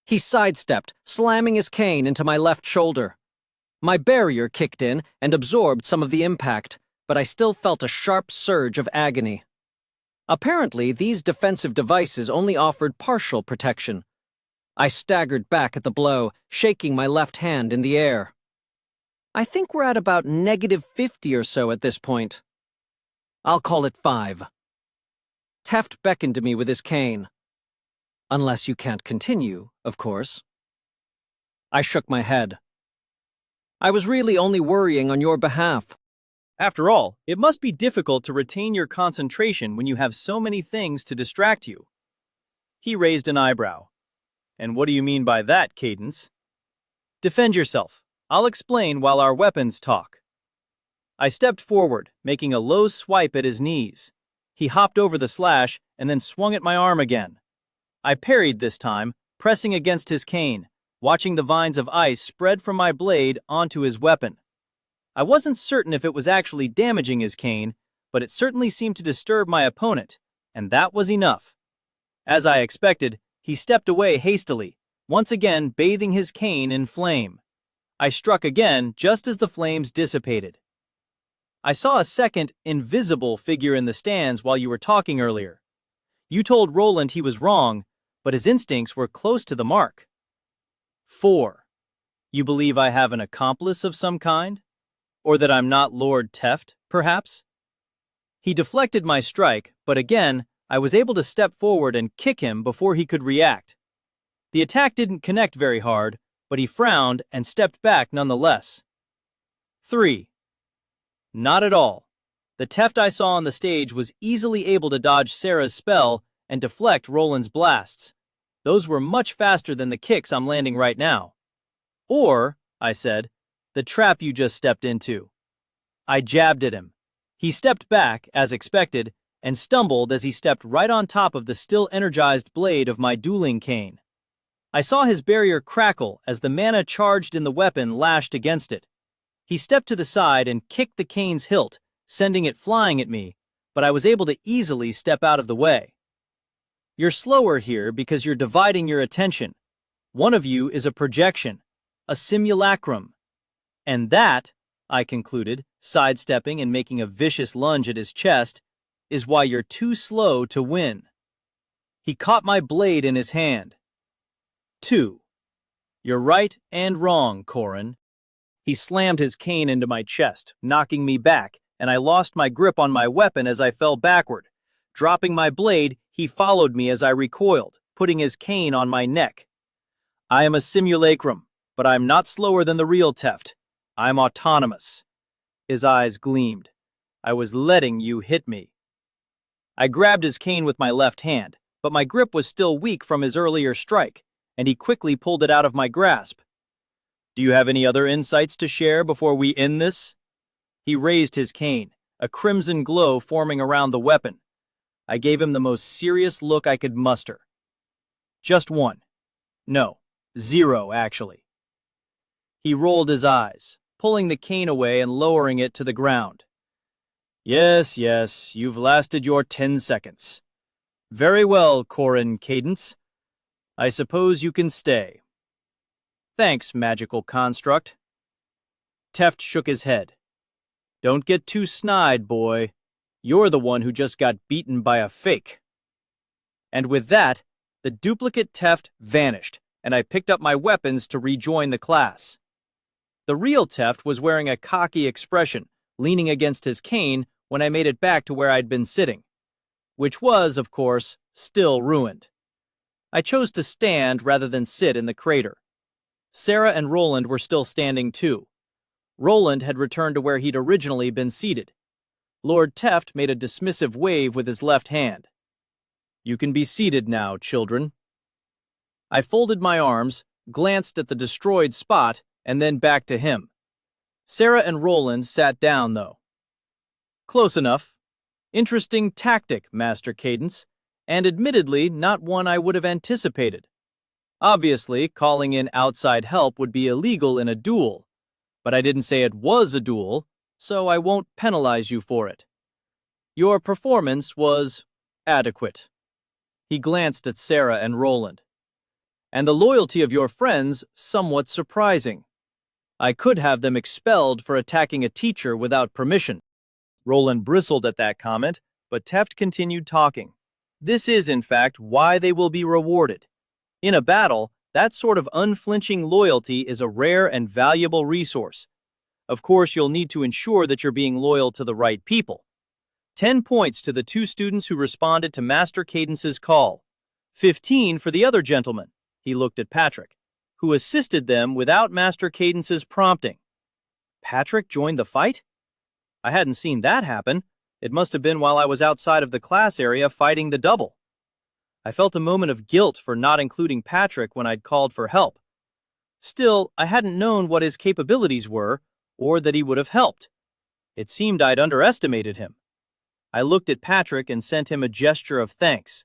He sidestepped, slamming his cane into my left shoulder. My barrier kicked in and absorbed some of the impact, but I still felt a sharp surge of agony. Apparently, these defensive devices only offered partial protection. I staggered back at the blow, shaking my left hand in the air. I think we're at about -50 or so at this point. I'll call it 5. Teft beckoned to me with his cane. "Unless you can't continue, of course." I shook my head. "I was really only worrying on your behalf." After all, it must be difficult to retain your concentration when you have so many things to distract you. He raised an eyebrow. "And what do you mean by that, Cadence?" "Defend yourself. I'll explain while our weapons talk." I stepped forward, making a low swipe at his knees. He hopped over the slash and then swung at my arm again. I parried this time, pressing against his cane, watching the vines of ice spread from my blade onto his weapon. I wasn't certain if it was actually damaging his cane, but it certainly seemed to disturb my opponent, and that was enough. As I expected, he stepped away hastily, once again bathing his cane in flame. I struck again just as the flames dissipated. "I saw a second, invisible figure in the stands while you were talking earlier. You told Roland he was wrong, but his instincts were close to the mark." 4. You believe I have an accomplice of some kind? Or that I'm not Lord Teft, perhaps? He deflected my strike, but again, I was able to step forward and kick him before he could react. The attack didn't connect very hard, but he frowned and stepped back nonetheless. 3. Not at all. The Teft I saw on the stage was easily able to dodge Sarah's spell and deflect Roland's blasts. Those were much faster than the kicks I'm landing right now. Or, I said, the trap you just stepped into. I jabbed at him. He stepped back, as expected, and stumbled as he stepped right on top of the still energized blade of my dueling cane. I saw his barrier crackle as the mana charged in the weapon lashed against it. He stepped to the side and kicked the cane's hilt, sending it flying at me, but I was able to easily step out of the way. You're slower here because you're dividing your attention. One of you is a projection, a simulacrum. And that, I concluded, sidestepping and making a vicious lunge at his chest, is why you're too slow to win. He caught my blade in his hand. 2. You're right and wrong, Corin. He slammed his cane into my chest, knocking me back, and I lost my grip on my weapon as I fell backward. Dropping my blade, he followed me as I recoiled, putting his cane on my neck. I am a simulacrum, but I'm not slower than the real Teft. I'm autonomous. His eyes gleamed. I was letting you hit me. I grabbed his cane with my left hand, but my grip was still weak from his earlier strike, and he quickly pulled it out of my grasp. Do you have any other insights to share before we end this? He raised his cane, a crimson glow forming around the weapon. I gave him the most serious look I could muster. Just 1. No, 0, actually. He rolled his eyes, pulling the cane away and lowering it to the ground. Yes, you've lasted your 10 seconds. Very well, Corin Cadence. I suppose you can stay. Thanks, magical construct. Teft shook his head. Don't get too snide, boy. You're the one who just got beaten by a fake. And with that, the duplicate Teft vanished, and I picked up my weapons to rejoin the class. The real Teft was wearing a cocky expression, leaning against his cane when I made it back to where I'd been sitting, which was, of course, still ruined. I chose to stand rather than sit in the crater. Sarah and Roland were still standing too. Roland had returned to where he'd originally been seated. Lord Teft made a dismissive wave with his left hand. "You can be seated now, children." I folded my arms, glanced at the destroyed spot, and then back to him. Sarah and Roland sat down, though. "Close enough. Interesting tactic, Master Cadence, and admittedly not one I would have anticipated. Obviously, calling in outside help would be illegal in a duel, but I didn't say it was a duel, so I won't penalize you for it. Your performance was adequate." He glanced at Sarah and Roland. "And the loyalty of your friends somewhat surprising. I could have them expelled for attacking a teacher without permission." Roland bristled at that comment, but Teft continued talking. "This is, in fact, why they will be rewarded. In a battle, that sort of unflinching loyalty is a rare and valuable resource. Of course, you'll need to ensure that you're being loyal to the right people. 10 points to the 2 students who responded to Master Cadence's call. 15 for the other gentleman," he looked at Patrick, "who assisted them without Master Cadence's prompting." Patrick joined the fight? I hadn't seen that happen. It must have been while I was outside of the class area fighting the double. I felt a moment of guilt for not including Patrick when I'd called for help. Still, I hadn't known what his capabilities were, or that he would have helped. It seemed I'd underestimated him. I looked at Patrick and sent him a gesture of thanks.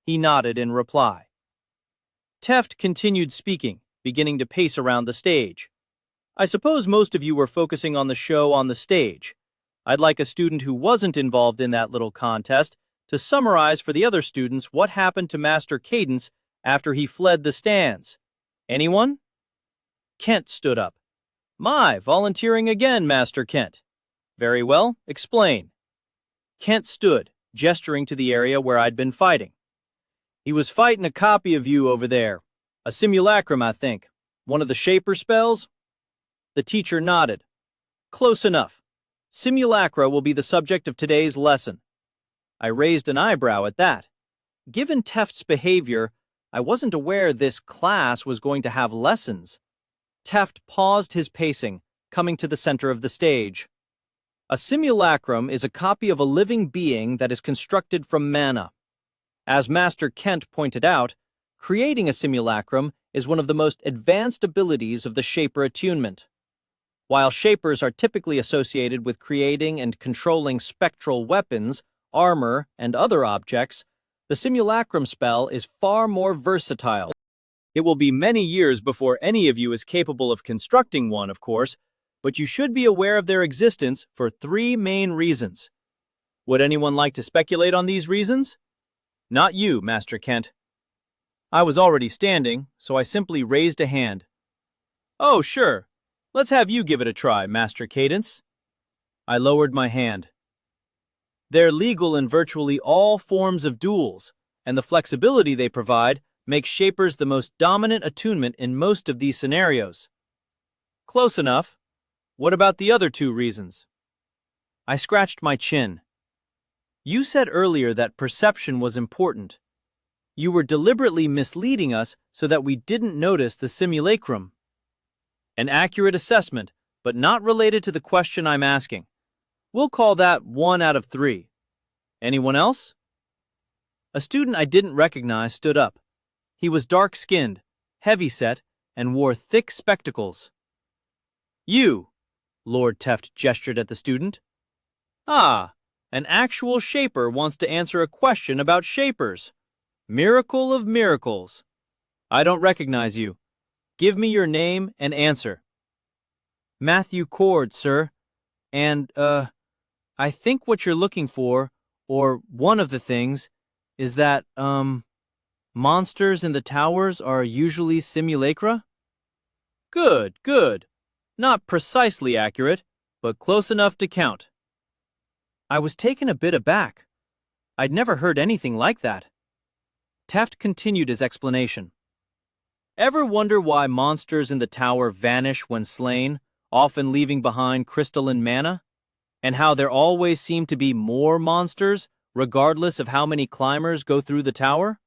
He nodded in reply. Teft continued speaking, beginning to pace around the stage. "I suppose most of you were focusing on the show on the stage. I'd like a student who wasn't involved in that little contest to summarize for the other students what happened to Master Cadence after he fled the stands. Anyone?" Kent stood up. "My, volunteering again, Master Kent. Very well, explain." Kent stood, gesturing to the area where I'd been fighting. "He was fighting a copy of you over there. A simulacrum, I think. One of the Shaper spells?" The teacher nodded. "Close enough. Simulacra will be the subject of today's lesson." I raised an eyebrow at that. Given Teft's behavior, I wasn't aware this class was going to have lessons. Teft paused his pacing, coming to the center of the stage. "A simulacrum is a copy of a living being that is constructed from mana. As Master Kent pointed out, creating a simulacrum is one of the most advanced abilities of the Shaper attunement. While Shapers are typically associated with creating and controlling spectral weapons, armor, and other objects, the simulacrum spell is far more versatile. It will be many years before any of you is capable of constructing one, of course, but you should be aware of their existence for 3 main reasons. Would anyone like to speculate on these reasons? Not you, Master Kent." I was already standing, so I simply raised a hand. "Oh, sure. Let's have you give it a try, Master Cadence." I lowered my hand. "They're legal in virtually all forms of duels, and the flexibility they provide makes Shapers the most dominant attunement in most of these scenarios." "Close enough. What about the other 2 reasons?" I scratched my chin. "You said earlier that perception was important. You were deliberately misleading us so that we didn't notice the simulacrum." "An accurate assessment, but not related to the question I'm asking. We'll call that 1 out of 3. Anyone else?" A student I didn't recognize stood up. He was dark-skinned, heavy-set, and wore thick spectacles. "You," Lord Teft gestured at the student. "Ah, an actual Shaper wants to answer a question about Shapers. Miracle of miracles. I don't recognize you. Give me your name and answer." "Matthew Cord, sir. And, I think what you're looking for, or one of the things, is that, monsters in the towers are usually simulacra?" "Good, good. Not precisely accurate, but close enough to count." I was taken a bit aback. I'd never heard anything like that. Taft continued his explanation. Ever wonder why monsters in the tower vanish when slain, often leaving behind crystalline mana? And how there always seem to be more monsters, regardless of how many climbers go through the tower?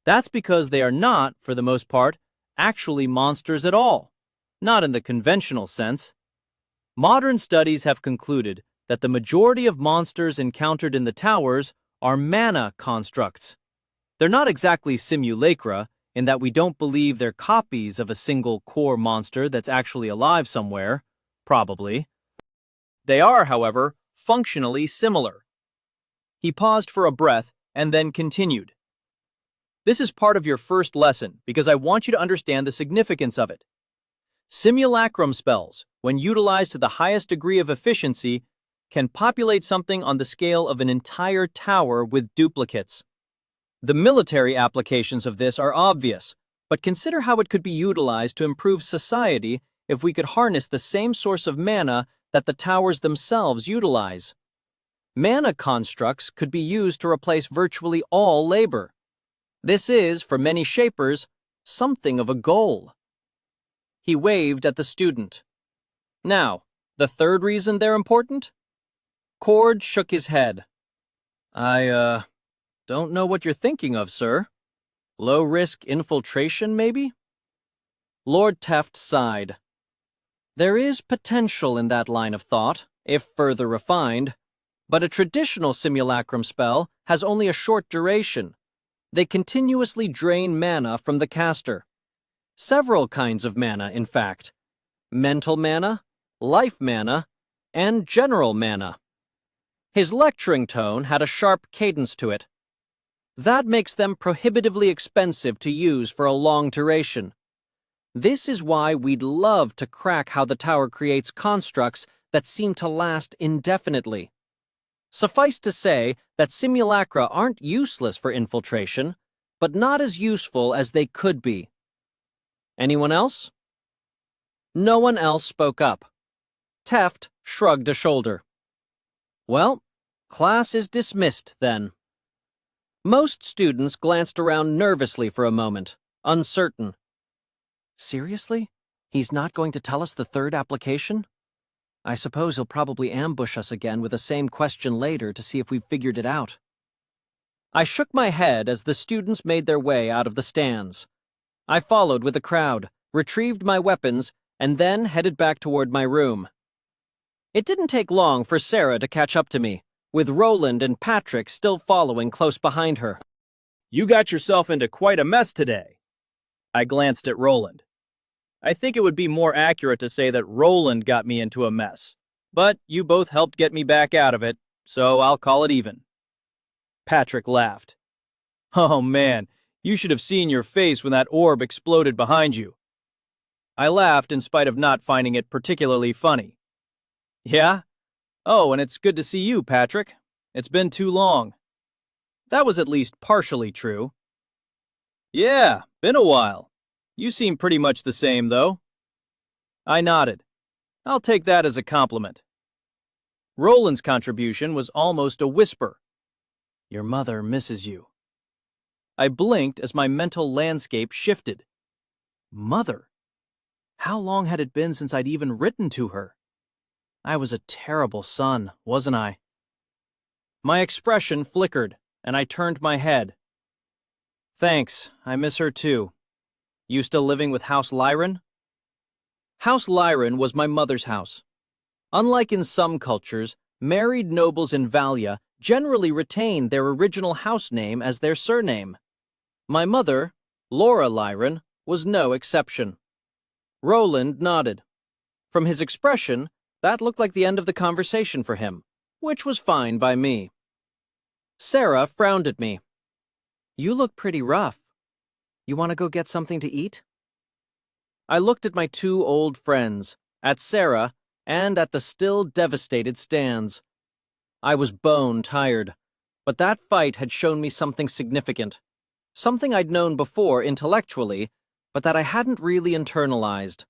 That's because they are not, for the most part, actually monsters at all, not in the conventional sense. Modern studies have concluded that the majority of monsters encountered in the towers are mana constructs. They're not exactly simulacra, in that we don't believe they're copies of a single core monster that's actually alive somewhere, probably. They are, however, functionally similar. He paused for a breath and then continued. This is part of your first lesson because I want you to understand the significance of it. Simulacrum spells, when utilized to the highest degree of efficiency, can populate something on the scale of an entire tower with duplicates. The military applications of this are obvious, but consider how it could be utilized to improve society if we could harness the same source of mana that the towers themselves utilize. Mana constructs could be used to replace virtually all labor. This is, for many shapers, something of a goal. He waved at the student. Now, the third reason they're important? Cord shook his head. I don't know what you're thinking of, sir. Low-risk infiltration, maybe? Lord Taft sighed. There is potential in that line of thought, if further refined, but a traditional simulacrum spell has only a short duration. They continuously drain mana from the caster. Several kinds of mana, in fact. Mental mana, life mana, and general mana. His lecturing tone had a sharp cadence to it. That makes them prohibitively expensive to use for a long duration. This is why we'd love to crack how the tower creates constructs that seem to last indefinitely. Suffice to say that simulacra aren't useless for infiltration, but not as useful as they could be. Anyone else? No one else spoke up. Taft shrugged a shoulder. Well, class is dismissed then. Most students glanced around nervously for a moment, uncertain. Seriously? He's not going to tell us the third application? I suppose he'll probably ambush us again with the same question later to see if we've figured it out. I shook my head as the students made their way out of the stands. I followed with the crowd, retrieved my weapons, and then headed back toward my room. It didn't take long for Sarah to catch up to me, with Roland and Patrick still following close behind her. You got yourself into quite a mess today. I glanced at Roland. I think it would be more accurate to say that Roland got me into a mess, but you both helped get me back out of it, so I'll call it even. Patrick laughed. Oh man, you should have seen your face when that orb exploded behind you. I laughed in spite of not finding it particularly funny. Yeah? Oh, and it's good to see you, Patrick. It's been too long. That was at least partially true. Yeah, been a while. You seem pretty much the same, though. I nodded. I'll take that as a compliment. Roland's contribution was almost a whisper. Your mother misses you. I blinked as my mental landscape shifted. Mother? How long had it been since I'd even written to her? I was a terrible son, wasn't I? My expression flickered, and I turned my head. Thanks, I miss her too. You still living with House Lyron? House Lyron was my mother's house. Unlike in some cultures, married nobles in Valia generally retained their original house name as their surname. My mother, Laura Lyron, was no exception. Roland nodded. From his expression, that looked like the end of the conversation for him, which was fine by me. Sarah frowned at me. You look pretty rough. You want to go get something to eat? I looked at my two old friends, at Sarah, and at the still devastated stands. I was bone tired, but that fight had shown me something significant. Something I'd known before intellectually, but that I hadn't really internalized.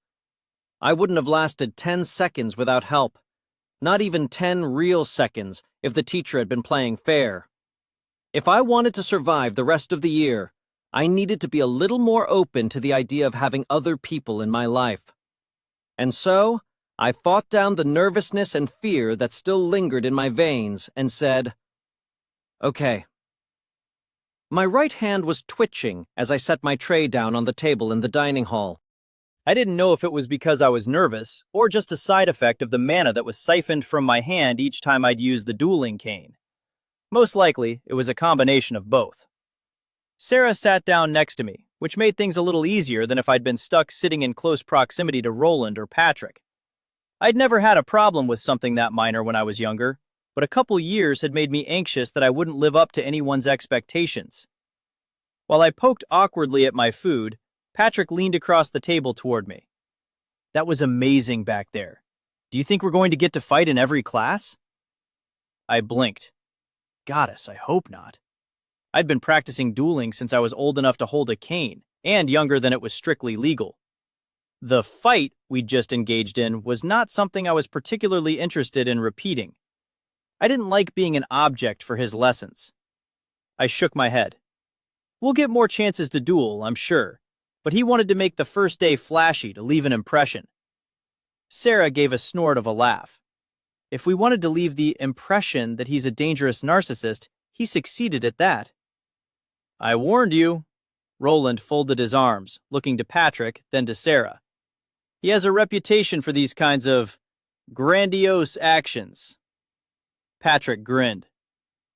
I wouldn't have lasted 10 seconds without help. Not even 10 real seconds if the teacher had been playing fair. If I wanted to survive the rest of the year, I needed to be a little more open to the idea of having other people in my life. And so, I fought down the nervousness and fear that still lingered in my veins and said, "Okay." My right hand was twitching as I set my tray down on the table in the dining hall. I didn't know if it was because I was nervous or just a side effect of the mana that was siphoned from my hand each time I'd use the dueling cane. Most likely, it was a combination of both. Sarah sat down next to me, which made things a little easier than if I'd been stuck sitting in close proximity to Roland or Patrick. I'd never had a problem with something that minor when I was younger, but a couple years had made me anxious that I wouldn't live up to anyone's expectations. While I poked awkwardly at my food, Patrick leaned across the table toward me. "That was amazing back there. Do you think we're going to get to fight in every class?" I blinked. Goddess, I hope not. I'd been practicing dueling since I was old enough to hold a cane, and younger than it was strictly legal. The fight we'd just engaged in was not something I was particularly interested in repeating. I didn't like being an object for his lessons. I shook my head. We'll get more chances to duel, I'm sure, but he wanted to make the first day flashy to leave an impression. Sarah gave a snort of a laugh. If we wanted to leave the impression that he's a dangerous narcissist, he succeeded at that. "I warned you." Roland folded his arms, looking to Patrick, then to Sarah. "He has a reputation for these kinds of grandiose actions." Patrick grinned.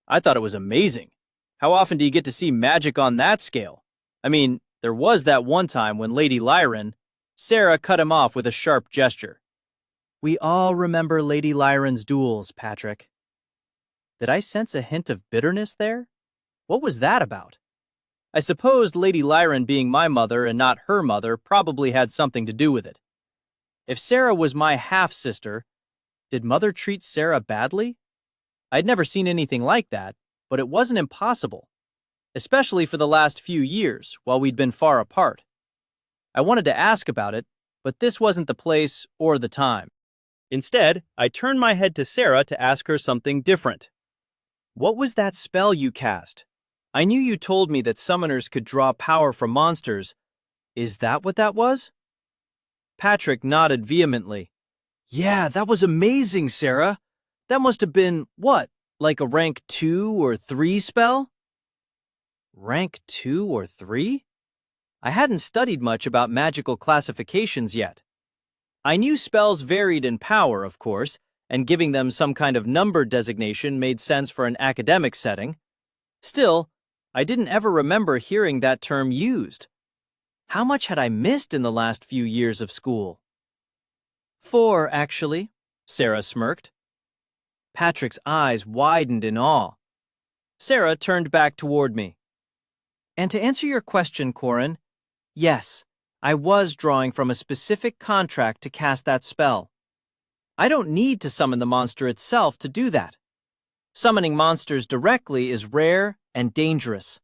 "I thought it was amazing. How often do you get to see magic on that scale? I mean, there was that one time when Lady Lyran—" Sarah cut him off with a sharp gesture. "We all remember Lady Lyran's duels, Patrick." Did I sense a hint of bitterness there? What was that about? I supposed Lady Lyran being my mother and not her mother probably had something to do with it. If Sarah was my half-sister, did Mother treat Sarah badly? I'd never seen anything like that, but it wasn't impossible, especially for the last few years while we'd been far apart. I wanted to ask about it, but this wasn't the place or the time. Instead, I turned my head to Sarah to ask her something different. "What was that spell you cast? I knew you told me that summoners could draw power from monsters. Is that what that was?" Patrick nodded vehemently. "Yeah, that was amazing, Sarah. That must have been, what, like a rank 2 or 3 spell?" Rank 2 or 3? I hadn't studied much about magical classifications yet. I knew spells varied in power, of course, and giving them some kind of number designation made sense for an academic setting. Still, I didn't ever remember hearing that term used. How much had I missed in the last few years of school? 4, actually, Sarah smirked. Patrick's eyes widened in awe. Sarah turned back toward me. "And to answer your question, Corin, yes, I was drawing from a specific contract to cast that spell. I don't need to summon the monster itself to do that. Summoning monsters directly is rare and dangerous."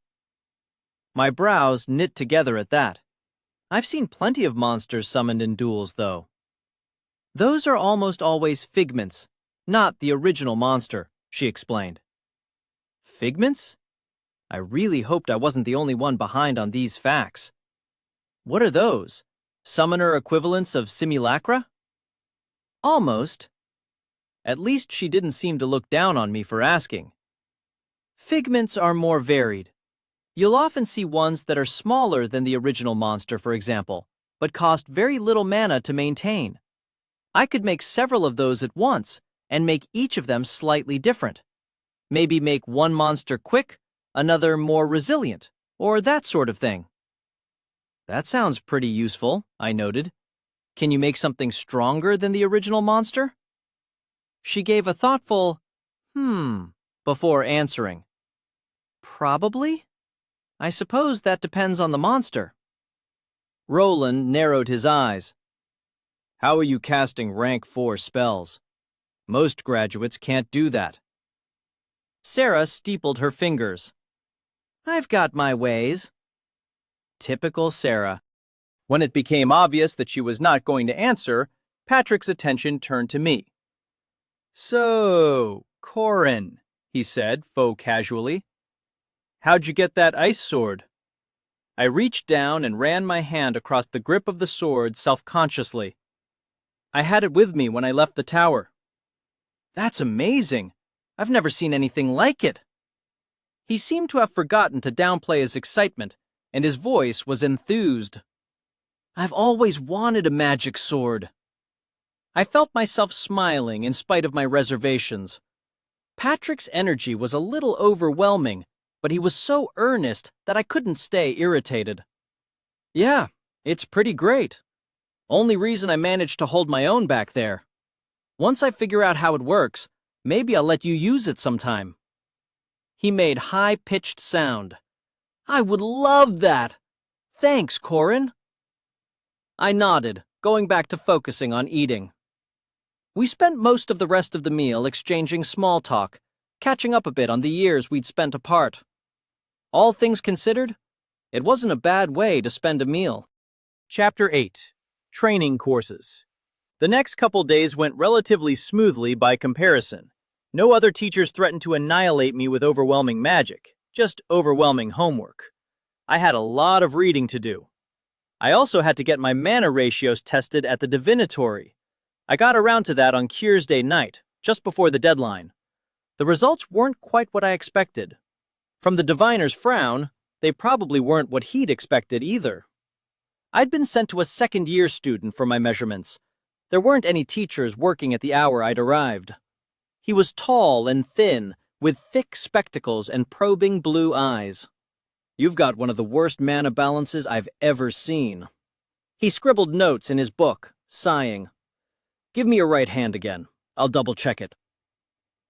My brows knit together at that. I've seen plenty of monsters summoned in duels, though. "Those are almost always figments, not the original monster," she explained. Figments? I really hoped I wasn't the only one behind on these facts. What are those? Summoner equivalents of simulacra? Almost. At least she didn't seem to look down on me for asking. Figments are more varied. You'll often see ones that are smaller than the original monster, for example, but cost very little mana to maintain. I could make several of those at once and make each of them slightly different. Maybe make one monster quick, another more resilient, or that sort of thing. That sounds pretty useful, I noted. Can you make something stronger than the original monster? She gave a thoughtful, before answering. Probably. I suppose that depends on the monster. Roland narrowed his eyes. How are you casting rank 4 spells? Most graduates can't do that. Sarah steepled her fingers. I've got my ways. Typical Sarah. When it became obvious that she was not going to answer, Patrick's attention turned to me. So, Corin, he said, faux casually. How'd you get that ice sword? I reached down and ran my hand across the grip of the sword self-consciously. I had it with me when I left the tower. That's amazing. I've never seen anything like it. He seemed to have forgotten to downplay his excitement, and his voice was enthused. I've always wanted a magic sword. I felt myself smiling in spite of my reservations. Patrick's energy was a little overwhelming, but he was so earnest that I couldn't stay irritated. Yeah, it's pretty great. Only reason I managed to hold my own back there. Once I figure out how it works, maybe I'll let you use it sometime. He made high-pitched sound. I would love that! Thanks, Corin. I nodded, going back to focusing on eating. We spent most of the rest of the meal exchanging small talk, catching up a bit on the years we'd spent apart. All things considered, it wasn't a bad way to spend a meal. Chapter 8. Training Courses. The next couple days went relatively smoothly by comparison. No other teachers threatened to annihilate me with overwhelming magic, just overwhelming homework. I had a lot of reading to do. I also had to get my mana ratios tested at the divinatory. I got around to that on Cures Day night, just before the deadline. The results weren't quite what I expected. From the diviner's frown, they probably weren't what he'd expected either. I'd been sent to a second-year student for my measurements. There weren't any teachers working at the hour I'd arrived. He was tall and thin, with thick spectacles and probing blue eyes. You've got one of the worst mana balances I've ever seen. He scribbled notes in his book, sighing. Give me your right hand again. I'll double-check it.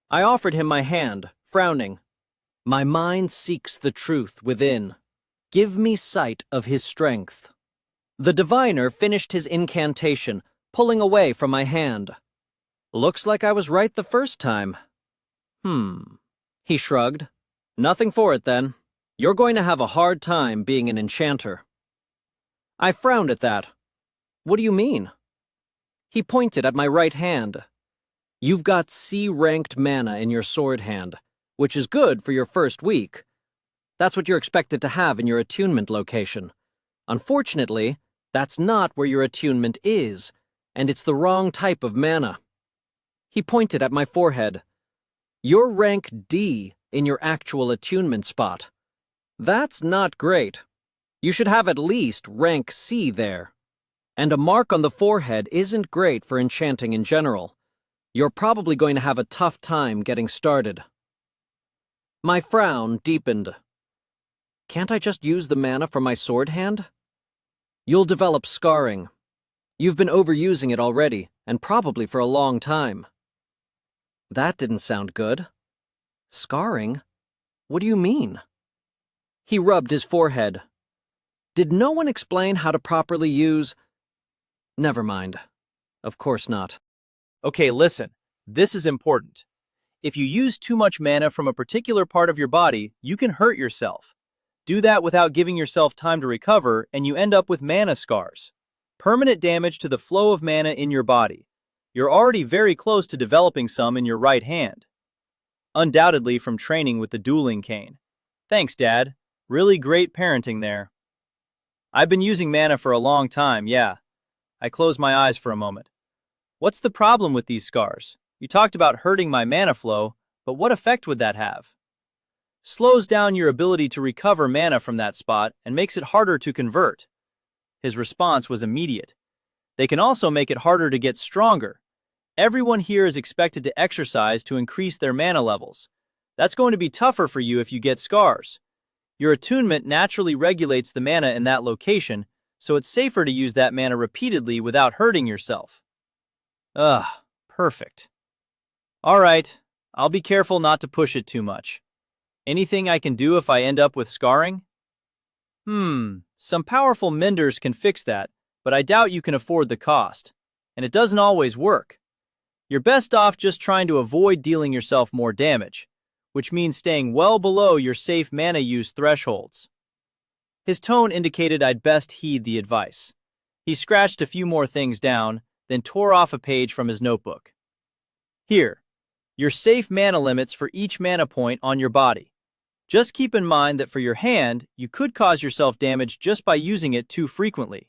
I offered him my hand, frowning. My mind seeks the truth within. Give me sight of his strength. The diviner finished his incantation, pulling away from my hand. Looks like I was right the first time. He shrugged. Nothing for it then. You're going to have a hard time being an enchanter. I frowned at that. What do you mean? He pointed at my right hand. You've got C-ranked mana in your sword hand, which is good for your first week. That's what you're expected to have in your attunement location. Unfortunately, that's not where your attunement is, and it's the wrong type of mana. He pointed at my forehead. You're rank D in your actual attunement spot. That's not great. You should have at least rank C there. And a mark on the forehead isn't great for enchanting in general. You're probably going to have a tough time getting started. My frown deepened. Can't I just use the mana from my sword hand? You'll develop scarring. You've been overusing it already, and probably for a long time. That didn't sound good. Scarring? What do you mean? He rubbed his forehead. Did no one explain how to properly use... Never mind. Of course not. Okay, listen. This is important. If you use too much mana from a particular part of your body, you can hurt yourself. Do that without giving yourself time to recover, and you end up with mana scars. Permanent damage to the flow of mana in your body. You're already very close to developing some in your right hand. Undoubtedly from training with the dueling cane. Thanks, Dad. Really great parenting there. I've been using mana for a long time, yeah. I closed my eyes for a moment. What's the problem with these scars? You talked about hurting my mana flow, but what effect would that have? Slows down your ability to recover mana from that spot and makes it harder to convert. His response was immediate. They can also make it harder to get stronger. Everyone here is expected to exercise to increase their mana levels. That's going to be tougher for you if you get scars. Your attunement naturally regulates the mana in that location, so it's safer to use that mana repeatedly without hurting yourself. Perfect. Alright, I'll be careful not to push it too much. Anything I can do if I end up with scarring? Some powerful menders can fix that, but I doubt you can afford the cost. And it doesn't always work. You're best off just trying to avoid dealing yourself more damage, which means staying well below your safe mana use thresholds. His tone indicated I'd best heed the advice. He scratched a few more things down, then tore off a page from his notebook. Here, your safe mana limits for each mana point on your body. Just keep in mind that for your hand, you could cause yourself damage just by using it too frequently.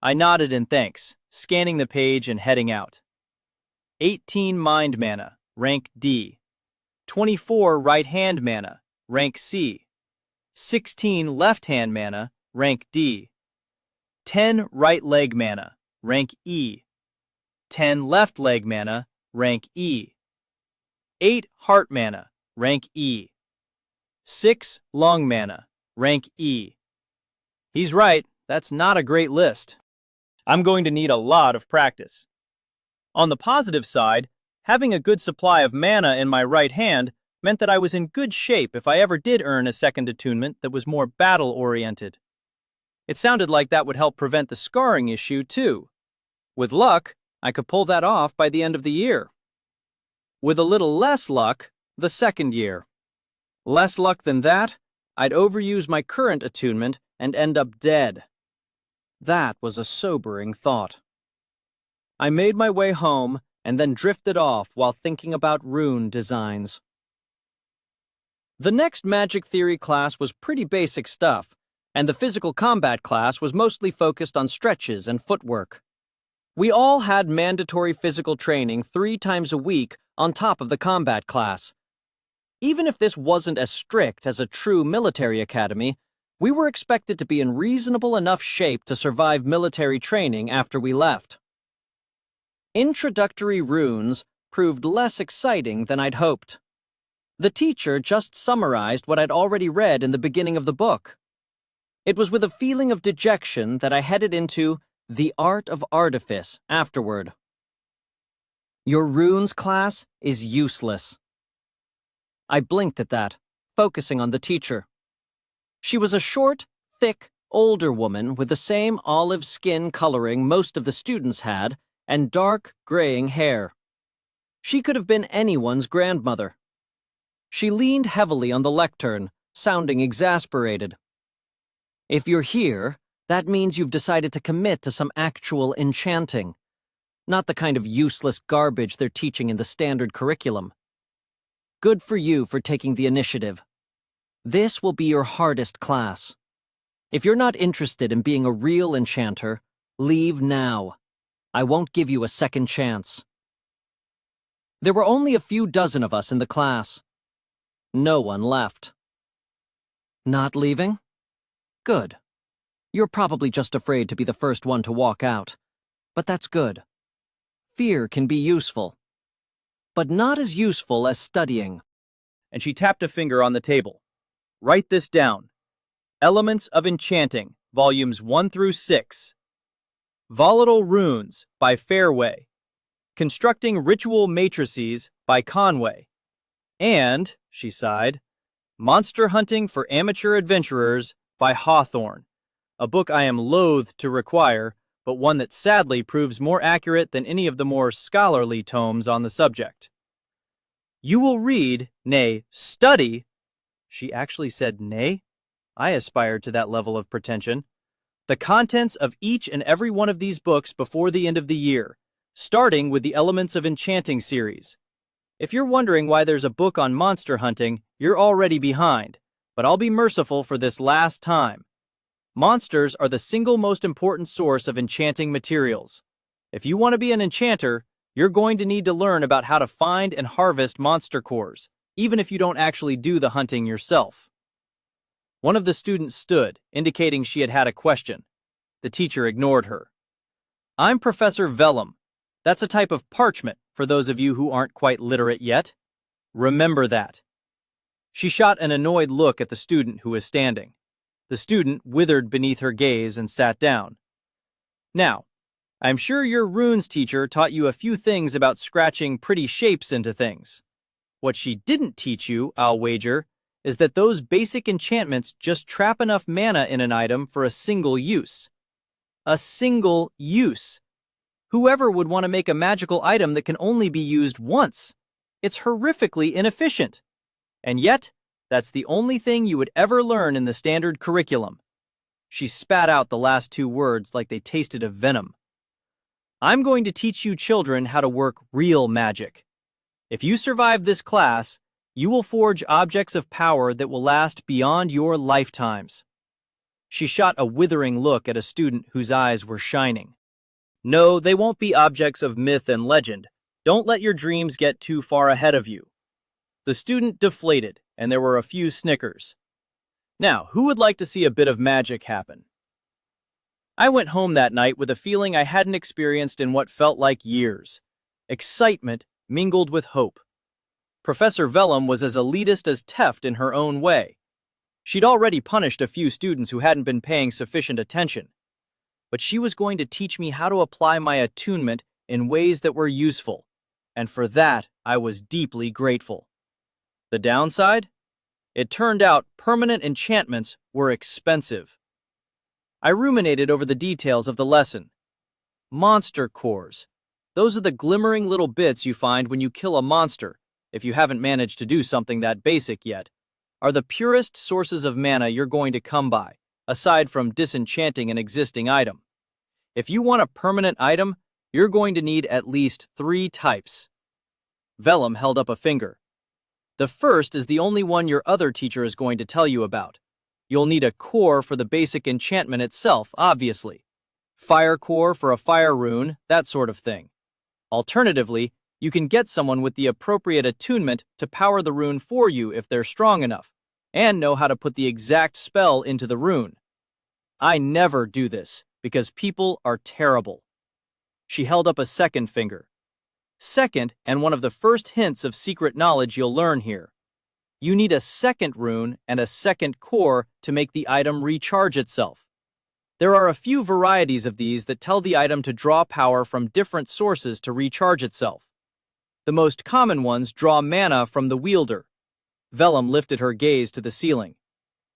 I nodded in thanks, scanning the page and heading out. 18 Mind Mana, rank D. 24 Right Hand Mana, rank C. 16 Left Hand Mana, rank D. 10 Right Leg Mana, rank E. 10 Left Leg Mana, rank E. 8 Heart Mana, rank E. 6 Lung Mana, rank E. He's right, that's not a great list. I'm going to need a lot of practice. On the positive side, having a good supply of mana in my right hand meant that I was in good shape if I ever did earn a second attunement that was more battle-oriented. It sounded like that would help prevent the scarring issue, too. With luck, I could pull that off by the end of the year. With a little less luck, the second year. Less luck than that, I'd overuse my current attunement and end up dead. That was a sobering thought. I made my way home and then drifted off while thinking about rune designs. The next magic theory class was pretty basic stuff, and the physical combat class was mostly focused on stretches and footwork. We all had mandatory physical training 3 times a week on top of the combat class. Even if this wasn't as strict as a true military academy, we were expected to be in reasonable enough shape to survive military training after we left. Introductory runes proved less exciting than I'd hoped. The teacher just summarized what I'd already read in the beginning of the book. It was with a feeling of dejection that I headed into The Art of Artifice afterward. Your runes class is useless. I blinked at that, focusing on the teacher. She was a short, thick, older woman with the same olive skin coloring most of the students had and dark, graying hair. She could have been anyone's grandmother. She leaned heavily on the lectern, sounding exasperated. If you're here, that means you've decided to commit to some actual enchanting, not the kind of useless garbage they're teaching in the standard curriculum. Good for you for taking the initiative. This will be your hardest class. If you're not interested in being a real enchanter, leave now. I won't give you a second chance. There were only a few dozen of us in the class. No one left. Not leaving? Good. You're probably just afraid to be the first one to walk out. But that's good. Fear can be useful. But not as useful as studying. And she tapped a finger on the table. Write this down. Elements of Enchanting, Volumes 1 through 6. Volatile Runes by Fairway. Constructing Ritual Matrices by Conway. And, she sighed, Monster Hunting for Amateur Adventurers by Hawthorne, a book I am loath to require, but one that sadly proves more accurate than any of the more scholarly tomes on the subject. You will read, nay, study, she actually said nay? I aspired to that level of pretension, the contents of each and every one of these books before the end of the year, starting with the Elements of Enchanting series. If you're wondering why there's a book on monster hunting, you're already behind, but I'll be merciful for this last time. Monsters are the single most important source of enchanting materials. If you want to be an enchanter, you're going to need to learn about how to find and harvest monster cores, even if you don't actually do the hunting yourself. One of the students stood, indicating she had had a question. The teacher ignored her. I'm Professor Vellum. That's a type of parchment for those of you who aren't quite literate yet. Remember that. She shot an annoyed look at the student who was standing. The student withered beneath her gaze and sat down. Now, I'm sure your runes teacher taught you a few things about scratching pretty shapes into things. What she didn't teach you, I'll wager, is that those basic enchantments just trap enough mana in an item for a single use. A single use. Whoever would want to make a magical item that can only be used once? It's horrifically inefficient. And yet, that's the only thing you would ever learn in the standard curriculum. She spat out the last 2 words like they tasted of venom. I'm going to teach you children how to work real magic. If you survive this class, you will forge objects of power that will last beyond your lifetimes." She shot a withering look at a student whose eyes were shining. "No, they won't be objects of myth and legend. Don't let your dreams get too far ahead of you." The student deflated, and there were a few snickers. Now, who would like to see a bit of magic happen? I went home that night with a feeling I hadn't experienced in what felt like years. Excitement mingled with hope. Professor Vellum was as elitist as Teft in her own way. She'd already punished a few students who hadn't been paying sufficient attention. But she was going to teach me how to apply my attunement in ways that were useful, and for that I was deeply grateful. The downside? It turned out permanent enchantments were expensive. I ruminated over the details of the lesson. Monster cores. Those are the glimmering little bits you find when you kill a monster, if you haven't managed to do something that basic yet, are the purest sources of mana you're going to come by, aside from disenchanting an existing item. If you want a permanent item, you're going to need at least 3 types. Vellum held up a finger. The first is the only one your other teacher is going to tell you about. You'll need a core for the basic enchantment itself, obviously. Fire core for a fire rune, that sort of thing. Alternatively, you can get someone with the appropriate attunement to power the rune for you if they're strong enough, and know how to put the exact spell into the rune. I never do this, because people are terrible. She held up a second finger. Second, and one of the first hints of secret knowledge you'll learn here. You need a second rune and a second core to make the item recharge itself. There are a few varieties of these that tell the item to draw power from different sources to recharge itself. The most common ones draw mana from the wielder. Vellum lifted her gaze to the ceiling.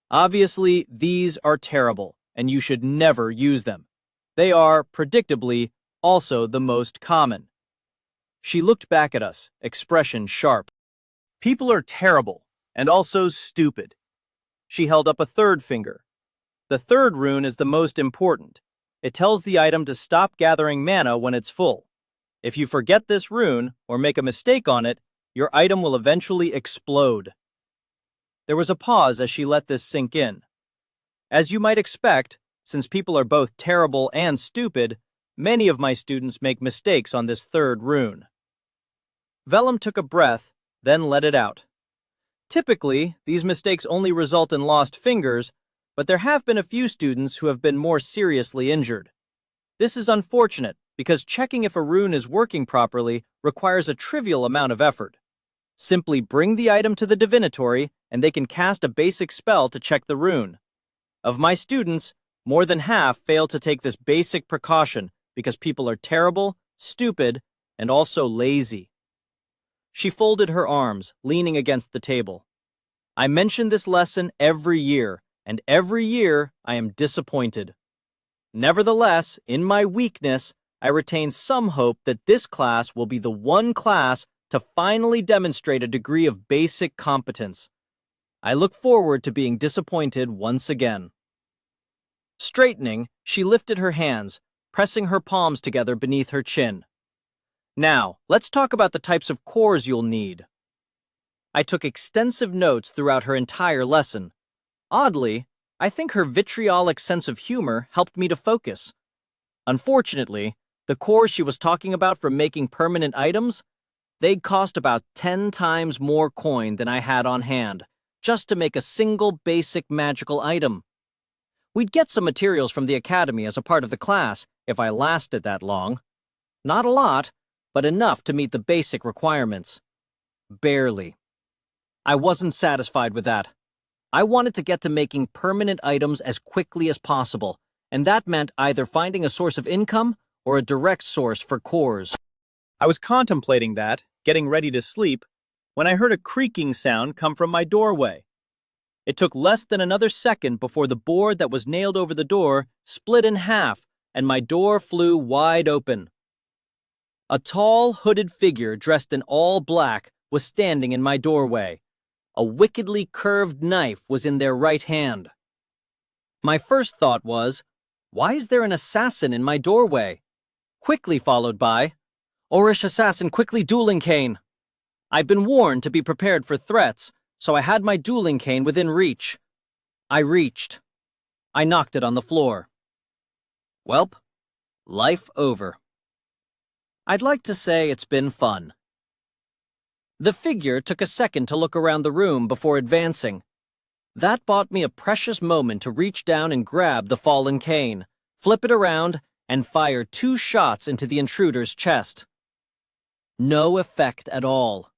Obviously, these are terrible, and you should never use them. They are, predictably, also the most common. She looked back at us, expression sharp. People are terrible, and also stupid. She held up a third finger. The third rune is the most important. It tells the item to stop gathering mana when it's full. If you forget this rune, or make a mistake on it, your item will eventually explode. There was a pause as she let this sink in. As you might expect, since people are both terrible and stupid, many of my students make mistakes on this third rune. Vellum took a breath, then let it out. Typically, these mistakes only result in lost fingers, but there have been a few students who have been more seriously injured. This is unfortunate, because checking if a rune is working properly requires a trivial amount of effort. Simply bring the item to the divinatory, and they can cast a basic spell to check the rune. Of my students, more than half fail to take this basic precaution because people are terrible, stupid, and also lazy. She folded her arms, leaning against the table. I mention this lesson every year, and every year I am disappointed. Nevertheless, in my weakness, I retain some hope that this class will be the one class to finally demonstrate a degree of basic competence. I look forward to being disappointed once again. Straightening, she lifted her hands, pressing her palms together beneath her chin. Now, let's talk about the types of cores you'll need. I took extensive notes throughout her entire lesson. Oddly, I think her vitriolic sense of humor helped me to focus. Unfortunately, the cores she was talking about for making permanent items, they'd cost about 10 times more coin than I had on hand, just to make a single basic magical item. We'd get some materials from the academy as a part of the class if I lasted that long. Not a lot, but enough to meet the basic requirements. Barely. I wasn't satisfied with that. I wanted to get to making permanent items as quickly as possible, and that meant either finding a source of income or a direct source for cores. I was contemplating that, getting ready to sleep, when I heard a creaking sound come from my doorway. It took less than another second before the board that was nailed over the door split in half, and my door flew wide open. A tall, hooded figure dressed in all black was standing in my doorway. A wickedly curved knife was in their right hand. My first thought was, why is there an assassin in my doorway? Quickly followed by, Orish assassin quickly dueling cane. I'd been warned to be prepared for threats, so I had my dueling cane within reach. I reached. I knocked it on the floor. Welp, life over. I'd like to say it's been fun. The figure took a second to look around the room before advancing. That bought me a precious moment to reach down and grab the fallen cane, flip it around, and fire 2 shots into the intruder's chest. No effect at all.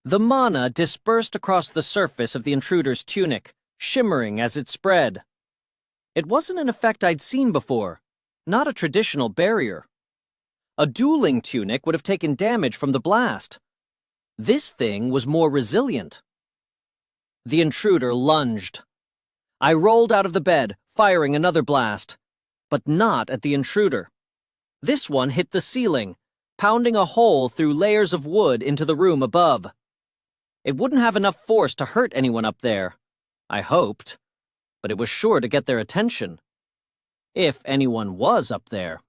The mana dispersed across the surface of the intruder's tunic, shimmering as it spread. It wasn't an effect I'd seen before, not a traditional barrier. A dueling tunic would have taken damage from the blast. This thing was more resilient. The intruder lunged. I rolled out of the bed, firing another blast, but not at the intruder. This one hit the ceiling, pounding a hole through layers of wood into the room above. It wouldn't have enough force to hurt anyone up there, I hoped, but it was sure to get their attention. If anyone was up there.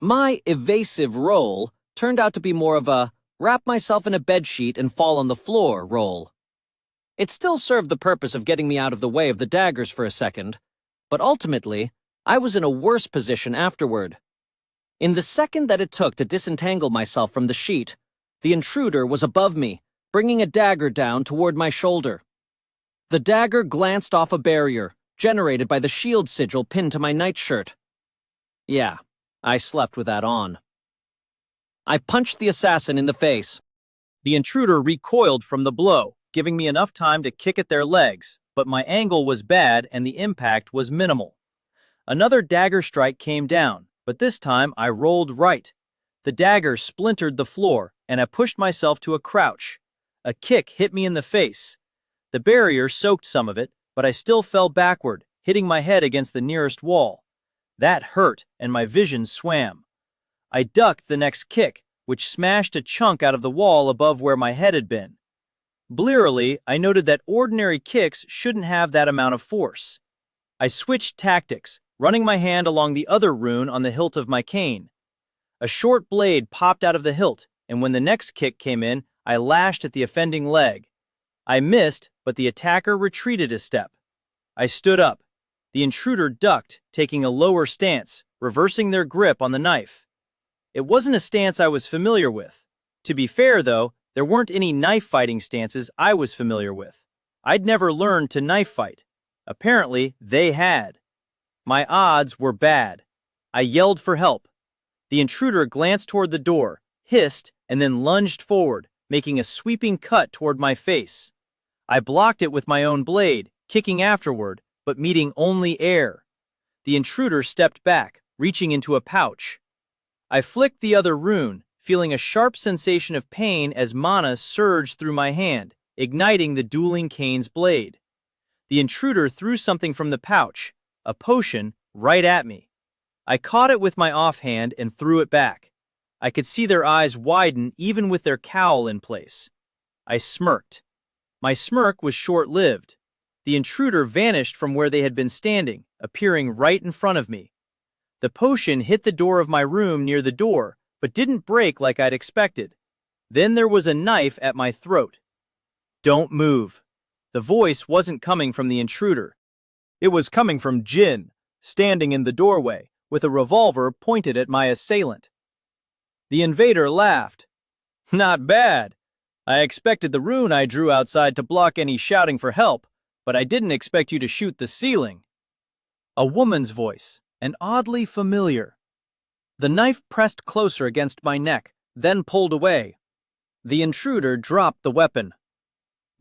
My evasive roll turned out to be more of a wrap myself in a bedsheet and fall on the floor roll. It still served the purpose of getting me out of the way of the daggers for a second, but ultimately, I was in a worse position afterward. In the second that it took to disentangle myself from the sheet, the intruder was above me, bringing a dagger down toward my shoulder. The dagger glanced off a barrier, generated by the shield sigil pinned to my nightshirt. Yeah, I slept with that on. I punched the assassin in the face. The intruder recoiled from the blow, giving me enough time to kick at their legs, but my angle was bad and the impact was minimal. Another dagger strike came down, but this time I rolled right. The dagger splintered the floor, and I pushed myself to a crouch. A kick hit me in the face. The barrier soaked some of it, but I still fell backward, hitting my head against the nearest wall. That hurt, and my vision swam. I ducked the next kick, which smashed a chunk out of the wall above where my head had been. Blearily, I noted that ordinary kicks shouldn't have that amount of force. I switched tactics, running my hand along the other rune on the hilt of my cane. A short blade popped out of the hilt, and when the next kick came in, I lashed at the offending leg. I missed, but the attacker retreated a step. I stood up. The intruder ducked, taking a lower stance, reversing their grip on the knife. It wasn't a stance I was familiar with. To be fair, though, there weren't any knife fighting stances I was familiar with. I'd never learned to knife fight. Apparently, they had. My odds were bad. I yelled for help. The intruder glanced toward the door, hissed, and then lunged forward, making a sweeping cut toward my face. I blocked it with my own blade, kicking afterward, but meeting only air. The intruder stepped back, reaching into a pouch. I flicked the other rune, feeling a sharp sensation of pain as mana surged through my hand, igniting the dueling cane's blade. The intruder threw something from the pouch, a potion, right at me. I caught it with my offhand and threw it back. I could see their eyes widen even with their cowl in place. I smirked. My smirk was short-lived. The intruder vanished from where they had been standing, appearing right in front of me. The potion hit the door of my room near the door, but didn't break like I'd expected. Then there was a knife at my throat. "Don't move." The voice wasn't coming from the intruder. It was coming from Jin, standing in the doorway, with a revolver pointed at my assailant. The invader laughed. "Not bad. I expected the rune I drew outside to block any shouting for help, but I didn't expect you to shoot the ceiling." A woman's voice, and oddly familiar. The knife pressed closer against my neck, then pulled away. The intruder dropped the weapon.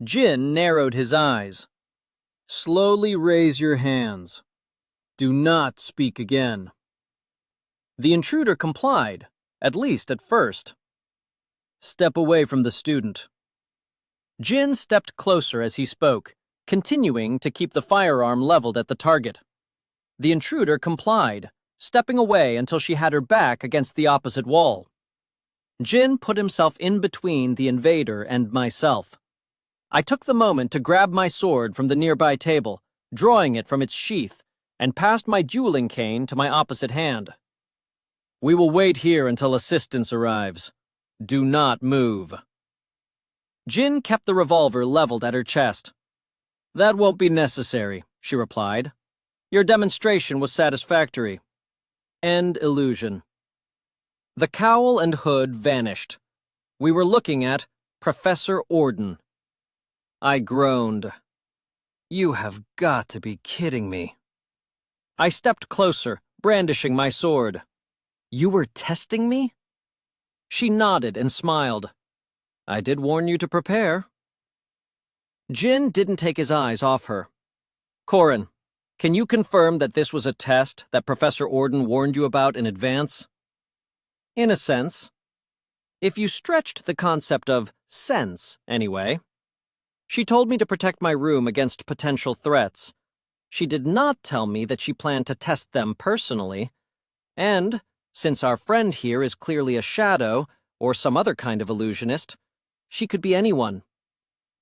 Jin narrowed his eyes. "Slowly raise your hands. Do not speak again." The intruder complied, at least at first. "Step away from the student." Jin stepped closer as he spoke, continuing to keep the firearm leveled at the target. The intruder complied, stepping away until she had her back against the opposite wall. Jin put himself in between the invader and myself. I took the moment to grab my sword from the nearby table, drawing it from its sheath, and passed my dueling cane to my opposite hand. "We will wait here until assistance arrives. Do not move." Jin kept the revolver leveled at her chest. "That won't be necessary," she replied. "Your demonstration was satisfactory." End illusion. The cowl and hood vanished. We were looking at Professor Orden. I groaned. "You have got to be kidding me." I stepped closer, brandishing my sword. "You were testing me?" She nodded and smiled. "I did warn you to prepare." Jin didn't take his eyes off her. "Corin, can you confirm that this was a test that Professor Orden warned you about in advance?" "In a sense. If you stretched the concept of sense, anyway. She told me to protect my room against potential threats. She did not tell me that she planned to test them personally. And, since our friend here is clearly a shadow, or some other kind of illusionist, she could be anyone.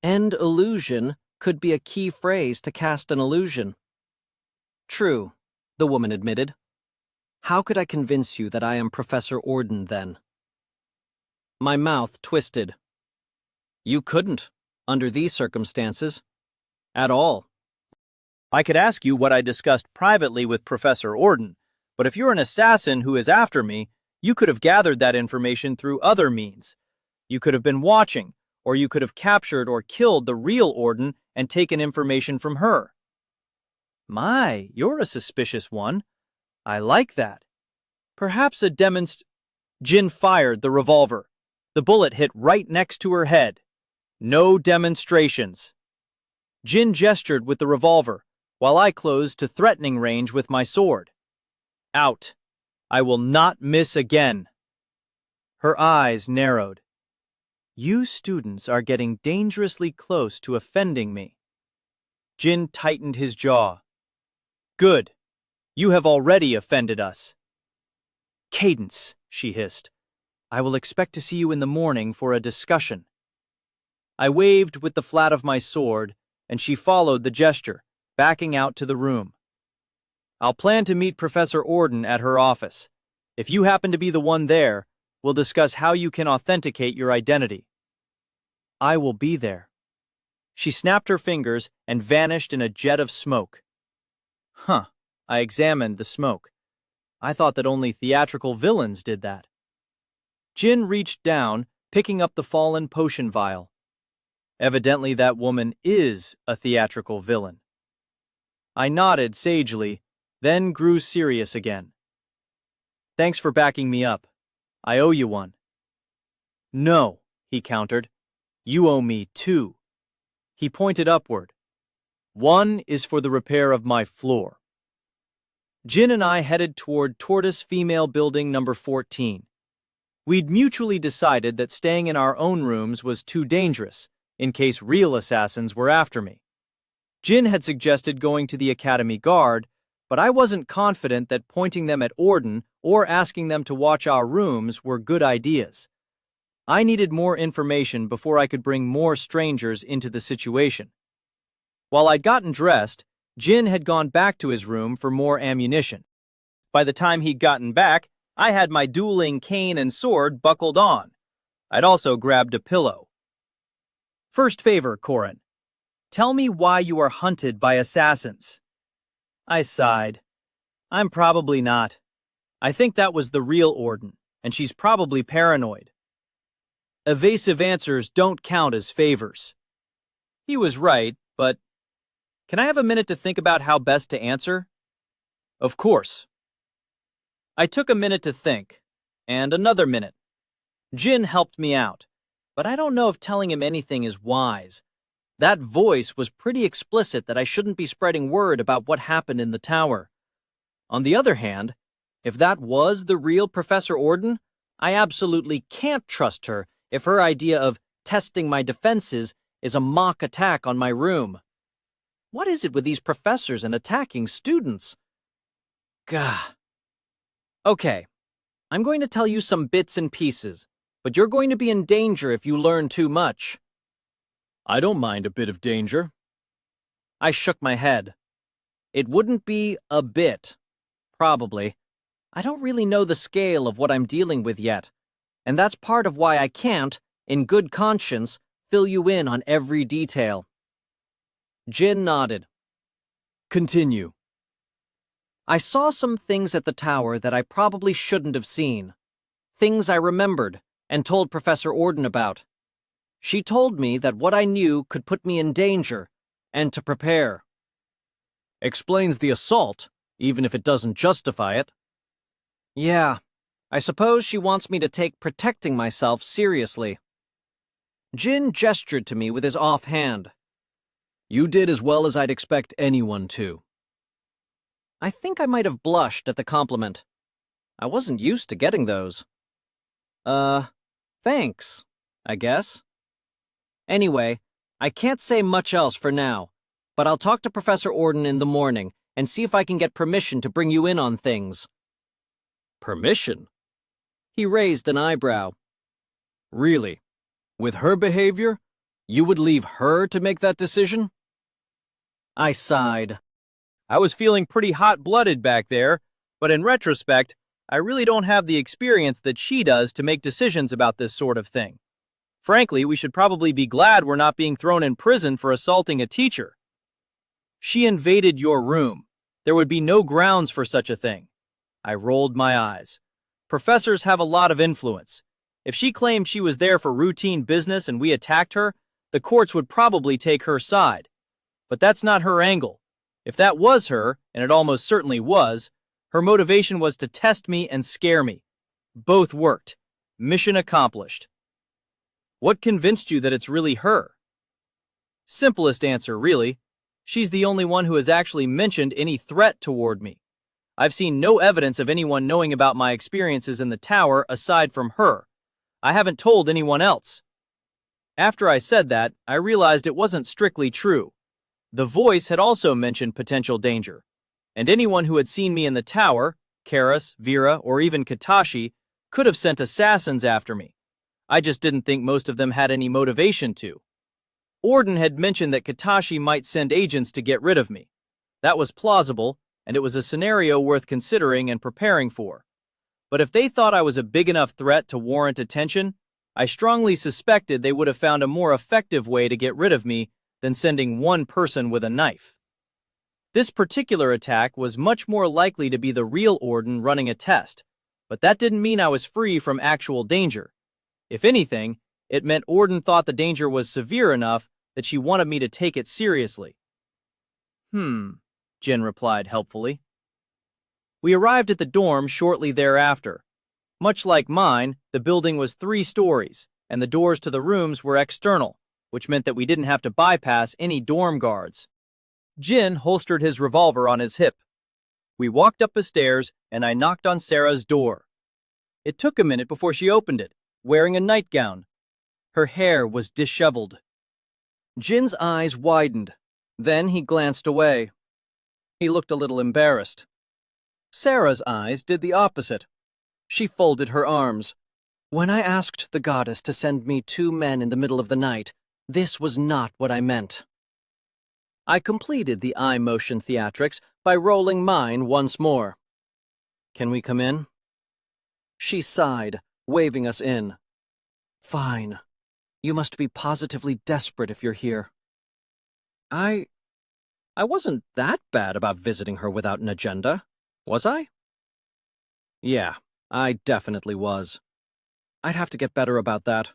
End illusion could be a key phrase to cast an illusion." "True," the woman admitted. "How could I convince you that I am Professor Orden, then?" My mouth twisted. "You couldn't, under these circumstances. At all." I could ask you what I discussed privately with Professor Orden, but if you're an assassin who is after me, you could have gathered that information through other means. You could have been watching, or you could have captured or killed the real Orden and taken information from her. My, you're a suspicious one. I like that. Perhaps a Jin fired the revolver. The bullet hit right next to her head. No demonstrations. Jin gestured with the revolver, while I closed to threatening range with my sword. Out. I will not miss again. Her eyes narrowed. You students are getting dangerously close to offending me. Jin tightened his jaw. Good. You have already offended us. Cadence, she hissed. I will expect to see you in the morning for a discussion. I waved with the flat of my sword, and she followed the gesture, backing out to the room. I'll plan to meet Professor Orden at her office. If you happen to be the one there, we'll discuss how you can authenticate your identity. I will be there. She snapped her fingers and vanished in a jet of smoke. Huh, I examined the smoke. I thought that only theatrical villains did that. Jin reached down, picking up the fallen potion vial. Evidently that woman is a theatrical villain. I nodded sagely, then grew serious again. Thanks for backing me up. I owe you one. No, he countered. You owe me two. He pointed upward. One is for the repair of my floor. Jin and I headed toward Tortoise Female Building number 14. We'd mutually decided that staying in our own rooms was too dangerous, in case real assassins were after me. Jin had suggested going to the Academy Guard, but I wasn't confident that pointing them at Orden or asking them to watch our rooms were good ideas. I needed more information before I could bring more strangers into the situation. While I'd gotten dressed, Jin had gone back to his room for more ammunition. By the time he'd gotten back, I had my dueling cane and sword buckled on. I'd also grabbed a pillow. First favor, Corin. Tell me why you are hunted by assassins. I sighed. I'm probably not. I think that was the real Orden, and she's probably paranoid. Evasive answers don't count as favors. He was right, but can I have a minute to think about how best to answer? Of course. I took a minute to think, and another minute. Jin helped me out, but I don't know if telling him anything is wise. That voice was pretty explicit that I shouldn't be spreading word about what happened in the tower. On the other hand, if that was the real Professor Orden, I absolutely can't trust her if her idea of testing my defenses is a mock attack on my room. What is it with these professors and attacking students? Gah. Okay, I'm going to tell you some bits and pieces, but you're going to be in danger if you learn too much. I don't mind a bit of danger. I shook my head. It wouldn't be a bit. Probably. I don't really know the scale of what I'm dealing with yet, and that's part of why I can't, in good conscience, fill you in on every detail. Jin nodded. Continue. I saw some things at the tower that I probably shouldn't have seen. Things I remembered and told Professor Orden about. She told me that what I knew could put me in danger, and to prepare. Explains the assault, even if it doesn't justify it. Yeah, I suppose she wants me to take protecting myself seriously. Jin gestured to me with his offhand. You did as well as I'd expect anyone to. I think I might have blushed at the compliment. I wasn't used to getting those. Thanks, I guess. Anyway, I can't say much else for now, but I'll talk to Professor Orden in the morning and see if I can get permission to bring you in on things. Permission? He raised an eyebrow. Really? With her behavior, you would leave her to make that decision? I sighed. I was feeling pretty hot-blooded back there, but in retrospect, I really don't have the experience that she does to make decisions about this sort of thing. Frankly, we should probably be glad we're not being thrown in prison for assaulting a teacher. She invaded your room. There would be no grounds for such a thing. I rolled my eyes. Professors have a lot of influence. If she claimed she was there for routine business and we attacked her, the courts would probably take her side. But that's not her angle. If that was her, and it almost certainly was, her motivation was to test me and scare me. Both worked. Mission accomplished. What convinced you that it's really her? Simplest answer, really. She's the only one who has actually mentioned any threat toward me. I've seen no evidence of anyone knowing about my experiences in the tower aside from her. I haven't told anyone else. After I said that, I realized it wasn't strictly true. The voice had also mentioned potential danger, and anyone who had seen me in the tower, Karas, Vera, or even Katashi, could have sent assassins after me. I just didn't think most of them had any motivation to. Orden had mentioned that Katashi might send agents to get rid of me. That was plausible, and it was a scenario worth considering and preparing for. But if they thought I was a big enough threat to warrant attention, I strongly suspected they would have found a more effective way to get rid of me than sending one person with a knife. This particular attack was much more likely to be the real Orden running a test, but that didn't mean I was free from actual danger. If anything, it meant Orden thought the danger was severe enough that she wanted me to take it seriously. Jin replied helpfully. We arrived at the dorm shortly thereafter. Much like mine, the building was 3 stories, and the doors to the rooms were external, which meant that we didn't have to bypass any dorm guards. Jin holstered his revolver on his hip. We walked up the stairs, and I knocked on Sarah's door. It took a minute before she opened it, wearing a nightgown. Her hair was disheveled. Jin's eyes widened. Then he glanced away. He looked a little embarrassed. Sarah's eyes did the opposite. She folded her arms. When I asked the goddess to send me 2 men in the middle of the night, this was not what I meant. I completed the eye motion theatrics by rolling mine once more. Can we come in? She sighed, waving us in. Fine. You must be positively desperate if you're here. I wasn't that bad about visiting her without an agenda, was I? Yeah, I definitely was. I'd have to get better about that.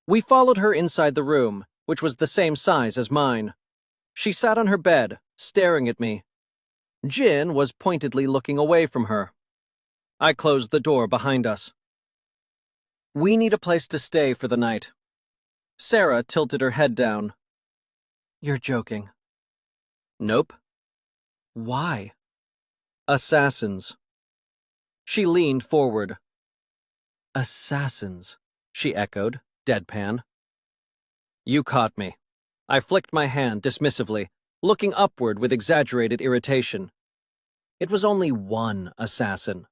We followed her inside the room, which was the same size as mine. She sat on her bed, staring at me. Jin was pointedly looking away from her. I closed the door behind us. We need a place to stay for the night. Sarah tilted her head down. You're joking. Nope. Why? Assassins. She leaned forward. Assassins, she echoed, deadpan. You caught me. I flicked my hand dismissively, looking upward with exaggerated irritation. It was only one assassin.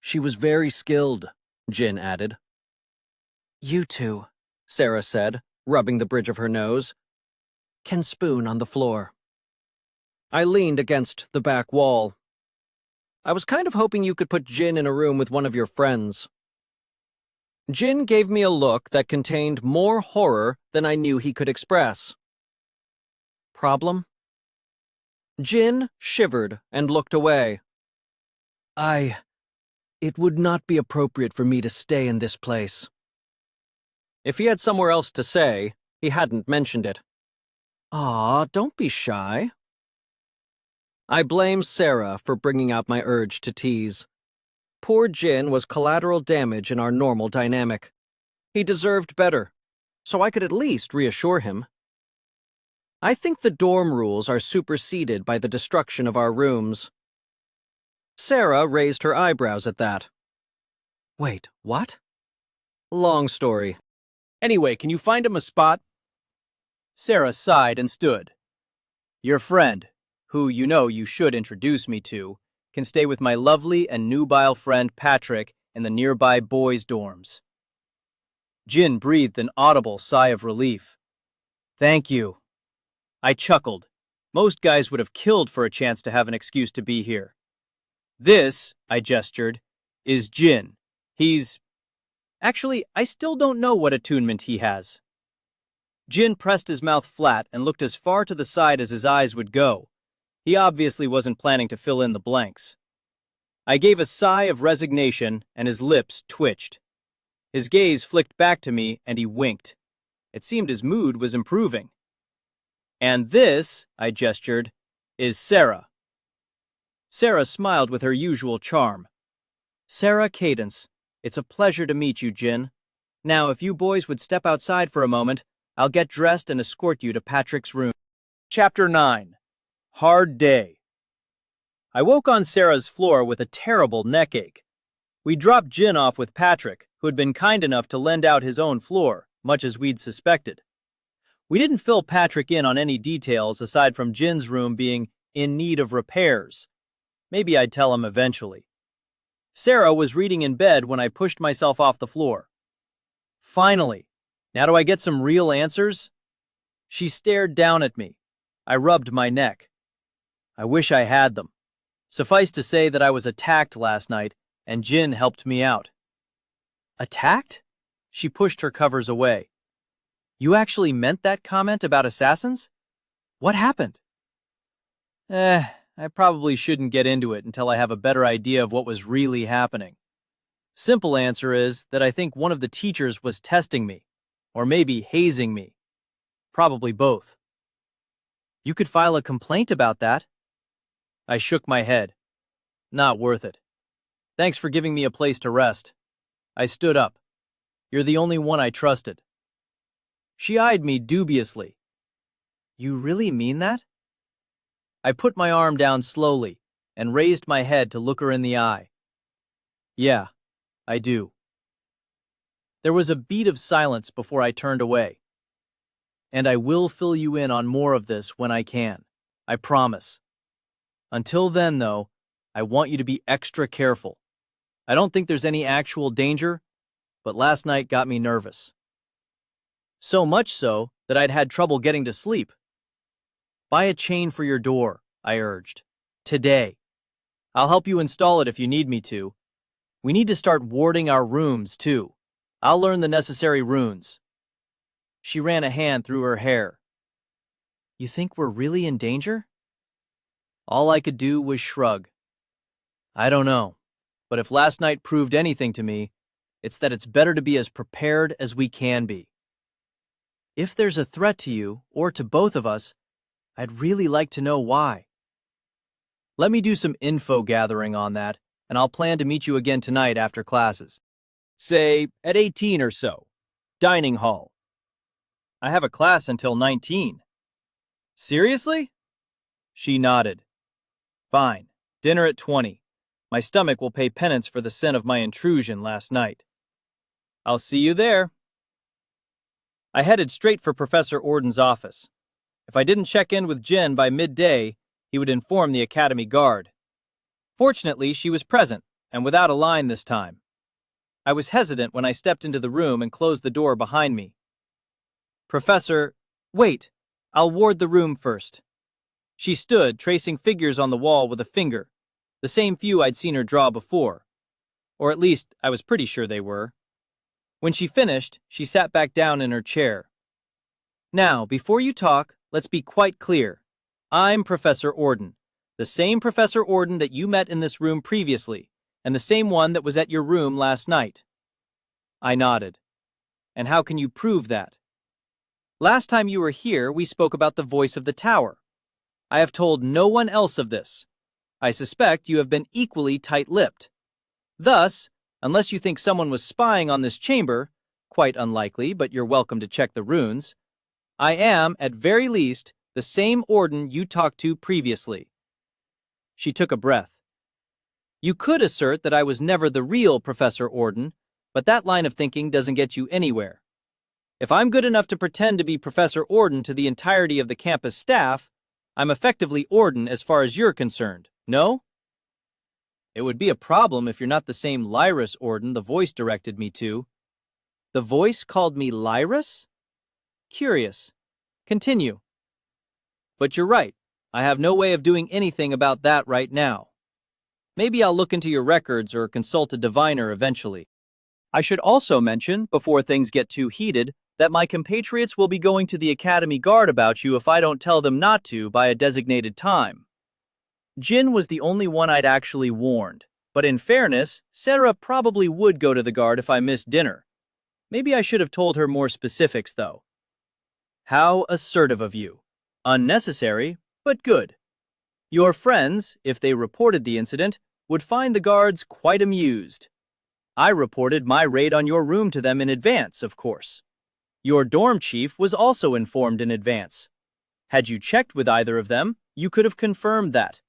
She was very skilled, Jin added. You two, Sarah said, rubbing the bridge of her nose, can spoon on the floor. I leaned against the back wall. I was kind of hoping you could put Jin in a room with one of your friends. Jin gave me a look that contained more horror than I knew he could express. Problem? Jin shivered and looked away. It would not be appropriate for me to stay in this place. If he had somewhere else to say, he hadn't mentioned it. Aw, don't be shy. I blamed Sarah for bringing out my urge to tease. Poor Jin was collateral damage in our normal dynamic. He deserved better, so I could at least reassure him. I think the dorm rules are superseded by the destruction of our rooms. Sarah raised her eyebrows at that. Wait, what? Long story. Anyway, can you find him a spot? Sarah sighed and stood. Your friend, who you know you should introduce me to, can stay with my lovely and nubile friend Patrick in the nearby boys' dorms. Jin breathed an audible sigh of relief. Thank you. I chuckled. Most guys would have killed for a chance to have an excuse to be here. This, I gestured, is Jin. Actually, I still don't know what attunement he has. Jin pressed his mouth flat and looked as far to the side as his eyes would go. He obviously wasn't planning to fill in the blanks. I gave a sigh of resignation, and his lips twitched. His gaze flicked back to me, and he winked. It seemed his mood was improving. And this, I gestured, is Sarah. Sarah smiled with her usual charm. Sarah Cadence, it's a pleasure to meet you, Jin. Now, if you boys would step outside for a moment, I'll get dressed and escort you to Patrick's room. Chapter 9. Hard Day. I woke on Sarah's floor with a terrible neck ache. We dropped Jin off with Patrick, who had been kind enough to lend out his own floor, much as we'd suspected. We didn't fill Patrick in on any details aside from Jin's room being in need of repairs. Maybe I'd tell him eventually. Sarah was reading in bed when I pushed myself off the floor. Finally, now do I get some real answers? She stared down at me. I rubbed my neck. I wish I had them. Suffice to say that I was attacked last night, and Jin helped me out. Attacked? She pushed her covers away. You actually meant that comment about assassins? What happened? I probably shouldn't get into it until I have a better idea of what was really happening. Simple answer is that I think one of the teachers was testing me, or maybe hazing me. Probably both. You could file a complaint about that. I shook my head. Not worth it. Thanks for giving me a place to rest. I stood up. You're the only one I trusted. She eyed me dubiously. You really mean that? I put my arm down slowly and raised my head to look her in the eye. Yeah, I do. There was a beat of silence before I turned away. And I will fill you in on more of this when I can. I promise. Until then, though, I want you to be extra careful. I don't think there's any actual danger, but last night got me nervous. So much so that I'd had trouble getting to sleep. Buy a chain for your door, I urged. Today. I'll help you install it if you need me to. We need to start warding our rooms, too. I'll learn the necessary runes. She ran a hand through her hair. You think we're really in danger? All I could do was shrug. I don't know, but if last night proved anything to me, it's that it's better to be as prepared as we can be. If there's a threat to you, or to both of us, I'd really like to know why. Let me do some info gathering on that, and I'll plan to meet you again tonight after classes. Say, at 18 or so. Dining hall. I have a class until 19. Seriously? She nodded. Fine. Dinner at 20. My stomach will pay penance for the sin of my intrusion last night. I'll see you there. I headed straight for Professor Orden's office. If I didn't check in with Jin by midday, he would inform the academy guard. Fortunately, she was present, and without a line this time. I was hesitant when I stepped into the room and closed the door behind me. Professor, wait, I'll ward the room first. She stood, tracing figures on the wall with a finger, the same few I'd seen her draw before. Or at least, I was pretty sure they were. When she finished, she sat back down in her chair. Now, before you talk, let's be quite clear. I'm Professor Orden, the same Professor Orden that you met in this room previously, and the same one that was at your room last night. I nodded. And how can you prove that? Last time you were here, we spoke about the voice of the tower. I have told no one else of this. I suspect you have been equally tight-lipped. Thus, unless you think someone was spying on this chamber, quite unlikely, but you're welcome to check the runes, I am, at very least, the same Orden you talked to previously. She took a breath. You could assert that I was never the real Professor Orden, but that line of thinking doesn't get you anywhere. If I'm good enough to pretend to be Professor Orden to the entirety of the campus staff, I'm effectively Orden as far as you're concerned, no? It would be a problem if you're not the same Lyris Orden the voice directed me to. The voice called me Lyris? Curious. Continue. But you're right. I have no way of doing anything about that right now. Maybe I'll look into your records or consult a diviner eventually. I should also mention, before things get too heated, that my compatriots will be going to the Academy Guard about you if I don't tell them not to by a designated time. Jin was the only one I'd actually warned, but in fairness, Sarah probably would go to the guard if I missed dinner. Maybe I should have told her more specifics, though. How assertive of you. Unnecessary, but good. Your friends, if they reported the incident, would find the guards quite amused. I reported my raid on your room to them in advance, of course. Your dorm chief was also informed in advance. Had you checked with either of them, you could have confirmed that.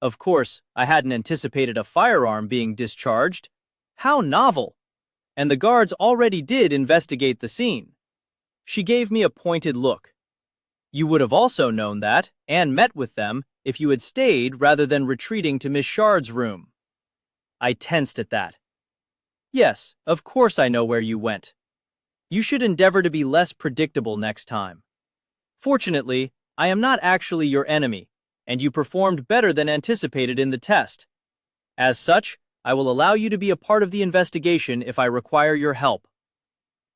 Of course, I hadn't anticipated a firearm being discharged. How novel! And the guards already did investigate the scene. She gave me a pointed look. You would have also known that, and met with them, if you had stayed rather than retreating to Miss Shard's room. I tensed at that. Yes, of course I know where you went. You should endeavor to be less predictable next time. Fortunately, I am not actually your enemy, and you performed better than anticipated in the test. As such, I will allow you to be a part of the investigation if I require your help.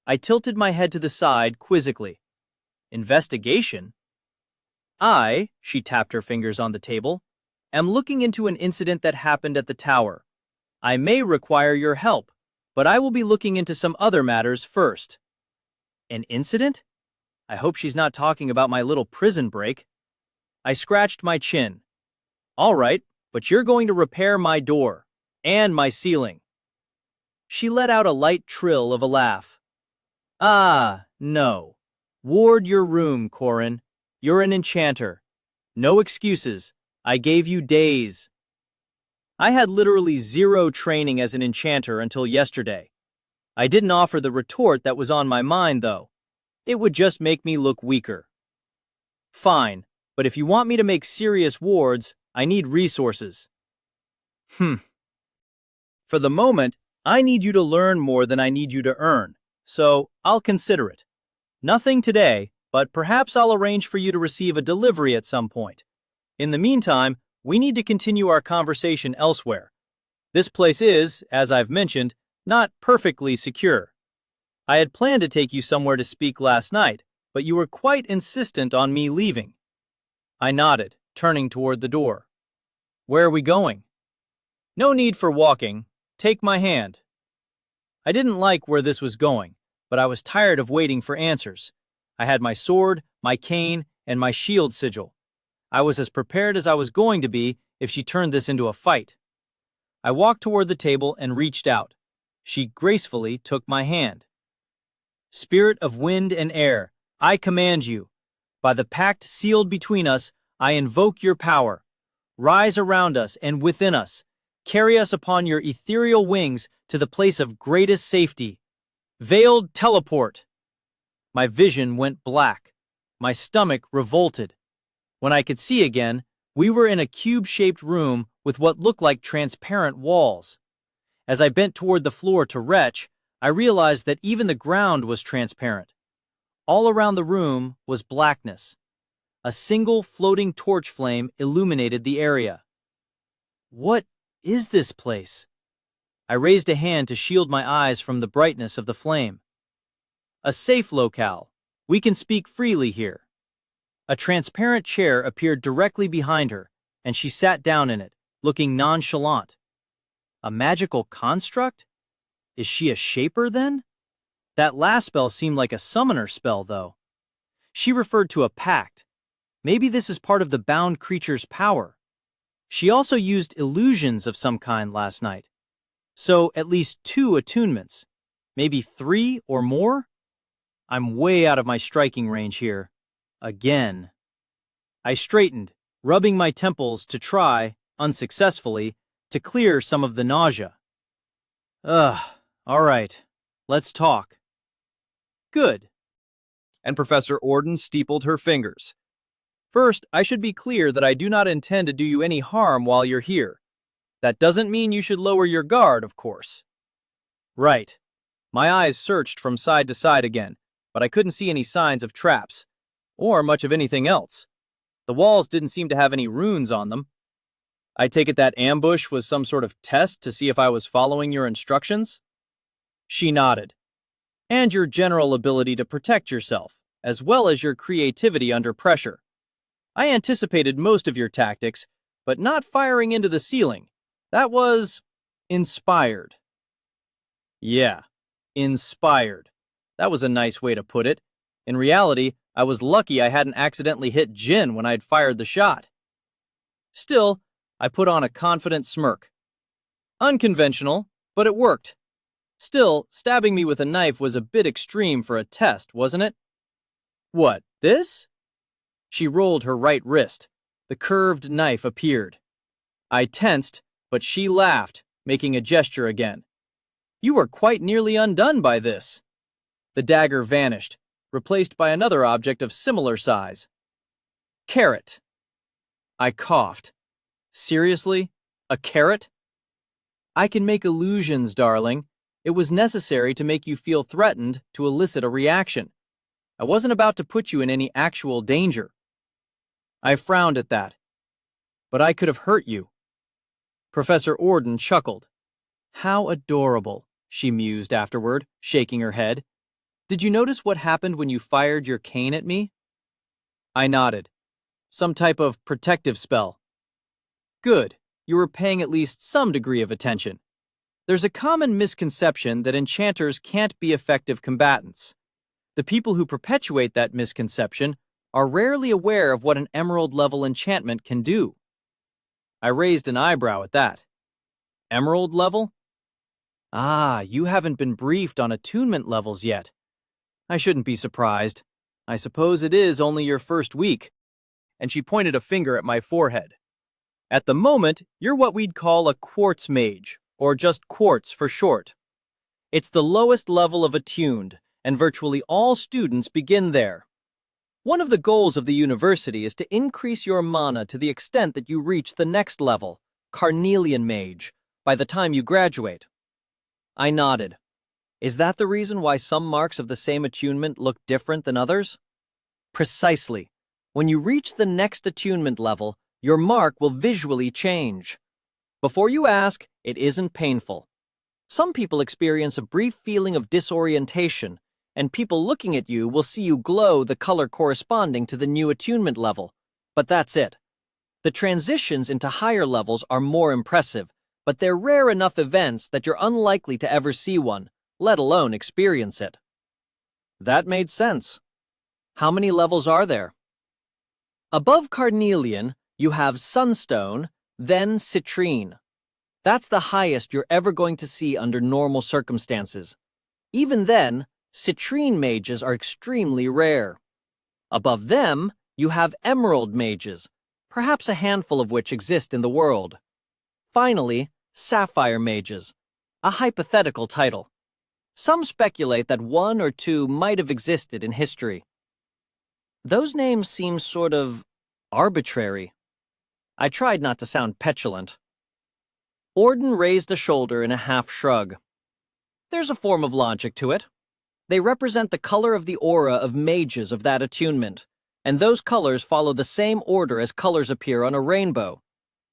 I tilted my head to the side quizzically. Investigation? She tapped her fingers on the table, am looking into an incident that happened at the tower. I may require your help, but I will be looking into some other matters first. An incident? I hope she's not talking about my little prison break. I scratched my chin. All right, but you're going to repair my door, and my ceiling. She let out a light trill of a laugh. No. Ward your room, Corin. You're an enchanter. No excuses. I gave you days. I had literally zero training as an enchanter until yesterday. I didn't offer the retort that was on my mind, though. It would just make me look weaker. Fine, but if you want me to make serious wards, I need resources. For the moment, I need you to learn more than I need you to earn, so I'll consider it. Nothing today, but perhaps I'll arrange for you to receive a delivery at some point. In the meantime, we need to continue our conversation elsewhere. This place is, as I've mentioned, not perfectly secure. I had planned to take you somewhere to speak last night, but you were quite insistent on me leaving. I nodded, turning toward the door. Where are we going? No need for walking. Take my hand. I didn't like where this was going, but I was tired of waiting for answers. I had my sword, my cane, and my shield sigil. I was as prepared as I was going to be if she turned this into a fight. I walked toward the table and reached out. She gracefully took my hand. Spirit of wind and air, I command you. By the pact sealed between us, I invoke your power. Rise around us and within us. Carry us upon your ethereal wings to the place of greatest safety. Veiled teleport. My vision went black. My stomach revolted. When I could see again, we were in a cube-shaped room with what looked like transparent walls. As I bent toward the floor to retch, I realized that even the ground was transparent. All around the room was blackness. A single floating torch flame illuminated the area. What is this place? I raised a hand to shield my eyes from the brightness of the flame. A safe locale. We can speak freely here. A transparent chair appeared directly behind her, and she sat down in it, looking nonchalant. A magical construct? Is she a shaper, then? That last spell seemed like a summoner spell, though. She referred to a pact. Maybe this is part of the bound creature's power. She also used illusions of some kind last night. So at least 2 attunements. Maybe 3 or more? I'm way out of my striking range here. Again. I straightened, rubbing my temples to try, unsuccessfully, to clear some of the nausea. All right. Let's talk. Good. And Professor Orden steepled her fingers. First, I should be clear that I do not intend to do you any harm while you're here. That doesn't mean you should lower your guard, of course. Right. My eyes searched from side to side again, but I couldn't see any signs of traps, or much of anything else. The walls didn't seem to have any runes on them. I take it that ambush was some sort of test to see if I was following your instructions? She nodded. And your general ability to protect yourself, as well as your creativity under pressure. I anticipated most of your tactics, but not firing into the ceiling. That was inspired. Yeah, inspired. That was a nice way to put it. In reality, I was lucky I hadn't accidentally hit Jin when I'd fired the shot. Still, I put on a confident smirk. Unconventional, but it worked. Still, stabbing me with a knife was a bit extreme for a test, wasn't it? What, this? She rolled her right wrist. The curved knife appeared. I tensed, but she laughed, making a gesture again. You were quite nearly undone by this. The dagger vanished, replaced by another object of similar size. Carrot. I coughed. Seriously? A carrot? I can make illusions, darling. It was necessary to make you feel threatened to elicit a reaction. I wasn't about to put you in any actual danger. I frowned at that. But I could have hurt you. Professor Orden chuckled. How adorable, she mused afterward, shaking her head. Did you notice what happened when you fired your cane at me? I nodded. Some type of protective spell. Good. You were paying at least some degree of attention. There's a common misconception that enchanters can't be effective combatants. The people who perpetuate that misconception are rarely aware of what an emerald-level enchantment can do. I raised an eyebrow at that. Emerald level? Ah, you haven't been briefed on attunement levels yet. I shouldn't be surprised. I suppose it is only your first week. And she pointed a finger at my forehead. At the moment, you're what we'd call a quartz mage, or just quartz for short. It's the lowest level of attuned, and virtually all students begin there. One of the goals of the university is to increase your mana to the extent that you reach the next level, Carnelian Mage, by the time you graduate. I nodded. Is that the reason why some marks of the same attunement look different than others? Precisely. When you reach the next attunement level, your mark will visually change. Before you ask, it isn't painful. Some people experience a brief feeling of disorientation, and people looking at you will see you glow the color corresponding to the new attunement level. But that's it. The transitions into higher levels are more impressive, but they're rare enough events that you're unlikely to ever see one, let alone experience it. That made sense. How many levels are there? Above Carnelian, you have Sunstone, then Citrine. That's the highest you're ever going to see under normal circumstances. Even then, Citrine mages are extremely rare. Above them, you have Emerald mages, perhaps a handful of which exist in the world. Finally, Sapphire mages, a hypothetical title. Some speculate that 1 or 2 might have existed in history. Those names seem sort of arbitrary. I tried not to sound petulant. Orden raised a shoulder in a half shrug. There's a form of logic to it. They represent the color of the aura of mages of that attunement, and those colors follow the same order as colors appear on a rainbow.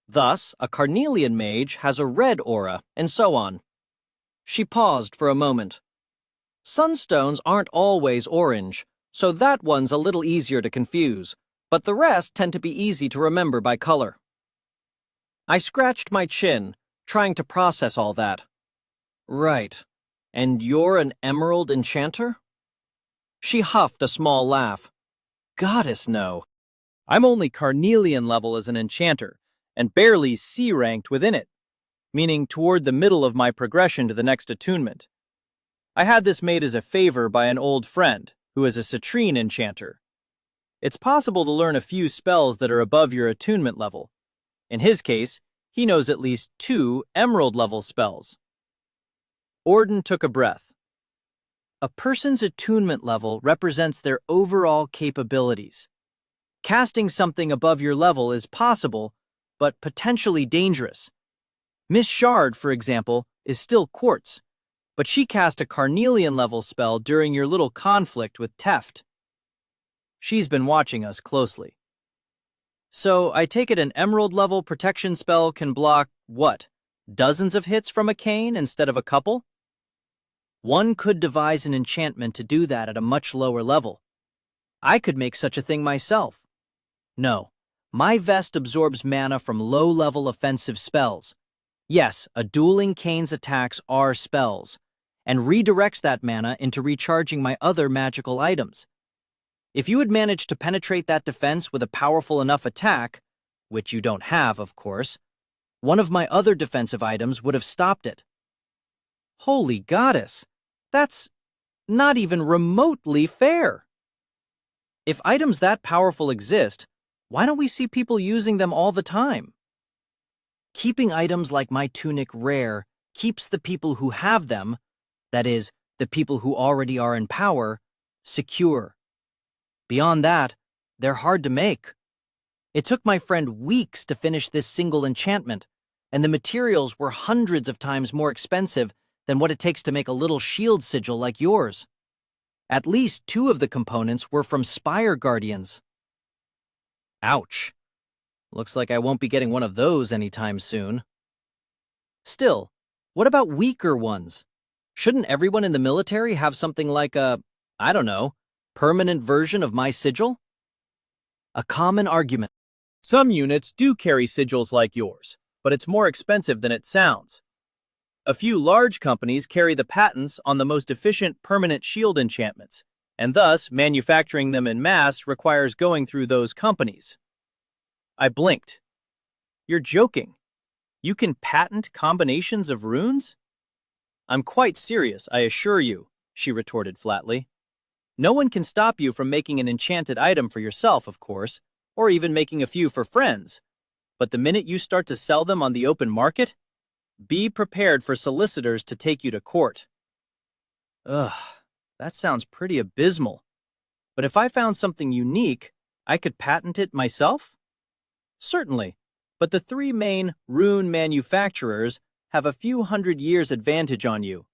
Thus, a Carnelian mage has a red aura, and so on. She paused for a moment. Sunstones aren't always orange, so that one's a little easier to confuse, but the rest tend to be easy to remember by color. I scratched my chin, trying to process all that. Right. And you're an emerald enchanter? She huffed a small laugh. Goddess, no. I'm only carnelian level as an enchanter, and barely C-ranked within it, meaning toward the middle of my progression to the next attunement. I had this made as a favor by an old friend, who is a citrine enchanter. It's possible to learn a few spells that are above your attunement level. In his case, he knows at least 2 emerald-level spells. Orden took a breath. A person's attunement level represents their overall capabilities. Casting something above your level is possible, but potentially dangerous. Miss Shard, for example, is still quartz, but she cast a carnelian-level spell during your little conflict with Teft. She's been watching us closely. So I take it an emerald-level protection spell can block, what, dozens of hits from a cane instead of a couple? One could devise an enchantment to do that at a much lower level. I could make such a thing myself. No, my vest absorbs mana from low-level offensive spells. Yes, a dueling cane's attacks are spells, and redirects that mana into recharging my other magical items. If you had managed to penetrate that defense with a powerful enough attack, which you don't have, of course, one of my other defensive items would have stopped it. Holy goddess, that's not even remotely fair. If items that powerful exist, why don't we see people using them all the time? Keeping items like my tunic rare keeps the people who have them, that is, the people who already are in power, secure. Beyond that, they're hard to make. It took my friend weeks to finish this single enchantment, and the materials were hundreds of times more expensive than what it takes to make a little shield sigil like yours. At least 2 of the components were from Spire Guardians. Ouch. Looks like I won't be getting one of those anytime soon. Still, what about weaker ones? Shouldn't everyone in the military have something like a, I don't know, permanent version of my sigil? A common argument. Some units do carry sigils like yours, but it's more expensive than it sounds. A few large companies carry the patents on the most efficient permanent shield enchantments, and thus manufacturing them en masse requires going through those companies. I blinked. You're joking. You can patent combinations of runes? I'm quite serious, I assure you, she retorted flatly. No one can stop you from making an enchanted item for yourself, of course, or even making a few for friends. But the minute you start to sell them on the open market, be prepared for solicitors to take you to court. Ugh, that sounds pretty abysmal. But if I found something unique, I could patent it myself? Certainly, but the 3 main rune manufacturers have a few hundred years advantage on you.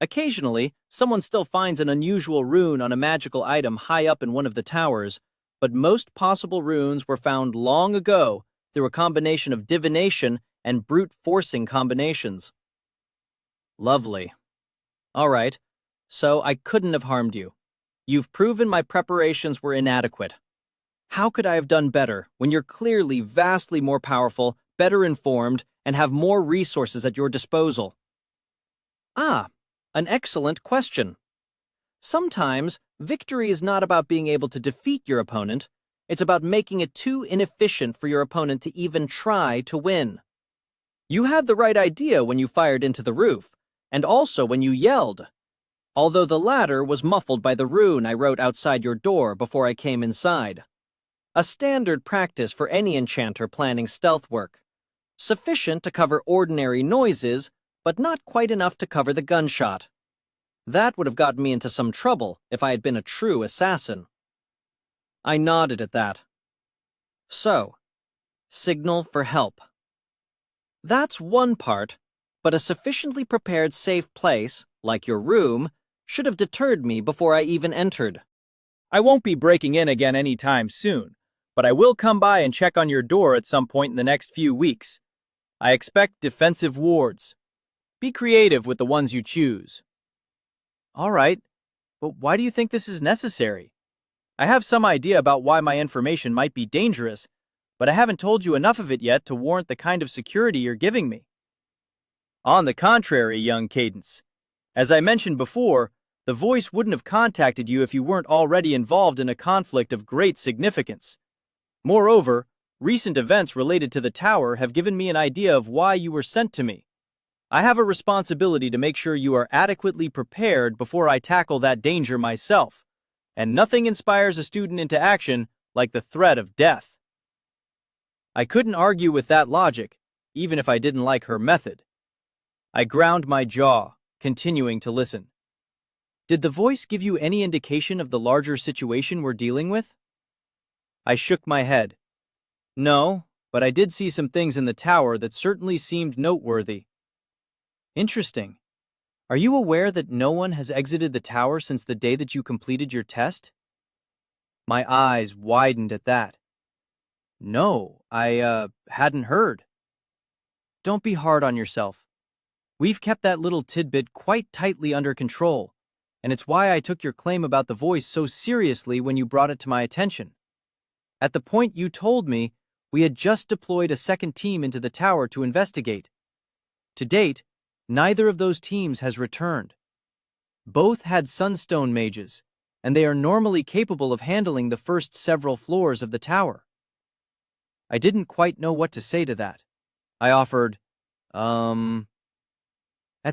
Occasionally, someone still finds an unusual rune on a magical item high up in one of the towers, but most possible runes were found long ago through a combination of divination and brute forcing combinations. Lovely. All right, so I couldn't have harmed you. You've proven my preparations were inadequate. How could I have done better when you're clearly vastly more powerful, better informed, and have more resources at your disposal? Ah, an excellent question. Sometimes, victory is not about being able to defeat your opponent. It's about making it too inefficient for your opponent to even try to win. You had the right idea when you fired into the roof, and also when you yelled, although the latter was muffled by the rune I wrote outside your door before I came inside. A standard practice for any enchanter planning stealth work. Sufficient to cover ordinary noises, but not quite enough to cover the gunshot. That would have gotten me into some trouble if I had been a true assassin. I nodded at that. So, signal for help. That's one part, but a sufficiently prepared safe place, like your room, should have deterred me before I even entered. I won't be breaking in again anytime soon, but I will come by and check on your door at some point in the next few weeks. I expect defensive wards. Be creative with the ones you choose. All right, but why do you think this is necessary? I have some idea about why my information might be dangerous, but I haven't told you enough of it yet to warrant the kind of security you're giving me. On the contrary, young Cadence. As I mentioned before, the voice wouldn't have contacted you if you weren't already involved in a conflict of great significance. Moreover, recent events related to the tower have given me an idea of why you were sent to me. I have a responsibility to make sure you are adequately prepared before I tackle that danger myself, and nothing inspires a student into action like the threat of death. I couldn't argue with that logic, even if I didn't like her method. I ground my jaw, continuing to listen. Did the voice give you any indication of the larger situation we're dealing with? I shook my head. No, but I did see some things in the tower that certainly seemed noteworthy. Interesting. Are you aware that no one has exited the tower since the day that you completed your test? My eyes widened at that. No, I hadn't heard. Don't be hard on yourself. We've kept that little tidbit quite tightly under control, and it's why I took your claim about the voice so seriously when you brought it to my attention. At the point you told me, we had just deployed a second team into the tower to investigate. To date, neither of those teams has returned. Both had sunstone mages, and they are normally capable of handling the first several floors of the tower. I didn't quite know what to say to that. I offered, At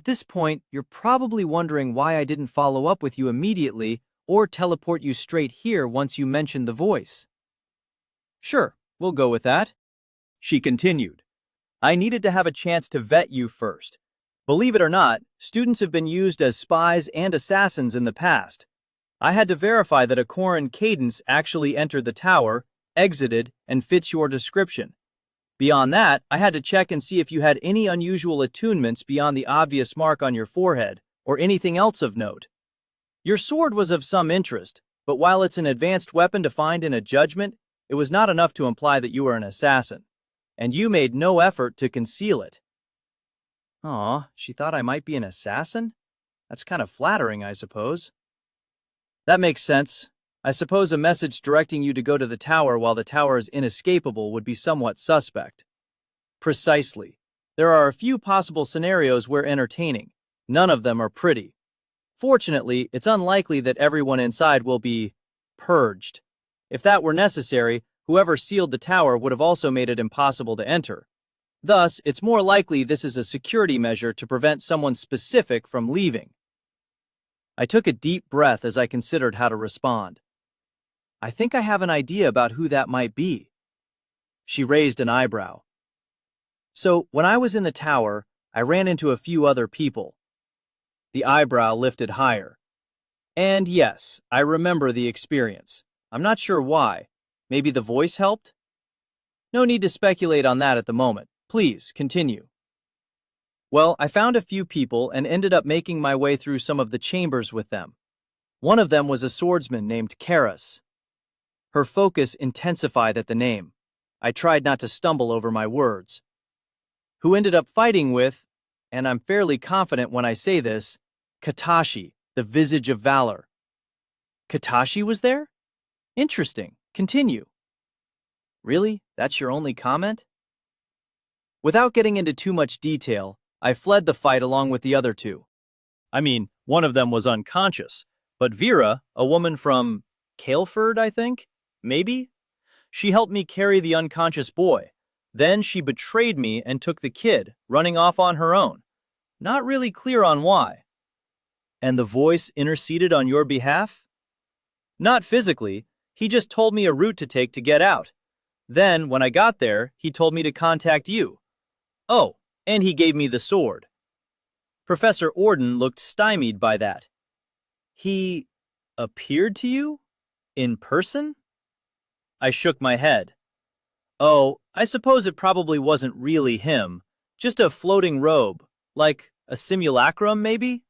this point, you're probably wondering why I didn't follow up with you immediately or teleport you straight here once you mentioned the voice. Sure, we'll go with that. She continued. I needed to have a chance to vet you first. Believe it or not, students have been used as spies and assassins in the past. I had to verify that Akoran Cadence actually entered the tower, exited, and fits your description. Beyond that, I had to check and see if you had any unusual attunements beyond the obvious mark on your forehead, or anything else of note. Your sword was of some interest, but while it's an advanced weapon to find in a judgment, it was not enough to imply that you were an assassin, and you made no effort to conceal it. Aw, she thought I might be an assassin? That's kind of flattering, I suppose. That makes sense. I suppose a message directing you to go to the tower while the tower is inescapable would be somewhat suspect. Precisely. There are a few possible scenarios we're entertaining. None of them are pretty. Fortunately, it's unlikely that everyone inside will be purged. If that were necessary, whoever sealed the tower would have also made it impossible to enter. Thus, it's more likely this is a security measure to prevent someone specific from leaving. I took a deep breath as I considered how to respond. I think I have an idea about who that might be. She raised an eyebrow. So, when I was in the tower, I ran into a few other people. The eyebrow lifted higher. And yes, I remember the experience. I'm not sure why. Maybe the voice helped? No need to speculate on that at the moment. Please, continue. Well, I found a few people and ended up making my way through some of the chambers with them. One of them was a swordsman named Karas. Her focus intensified at the name. I tried not to stumble over my words. Who ended up fighting with, and I'm fairly confident when I say this, Katashi, the visage of valor. Katashi was there? Interesting. Continue. Really? That's your only comment? Without getting into too much detail, I fled the fight along with the other two. I mean, one of them was unconscious, but Vera, a woman from Caleford, I think? Maybe? She helped me carry the unconscious boy. Then she betrayed me and took the kid, running off on her own. Not really clear on why. And the voice interceded on your behalf? Not physically. He just told me a route to take to get out. Then, when I got there, he told me to contact you. Oh, and he gave me the sword. Professor Orden looked stymied by that. He appeared to you? In person? I shook my head. Oh, I suppose it probably wasn't really him. Just a floating robe. Like a simulacrum, maybe?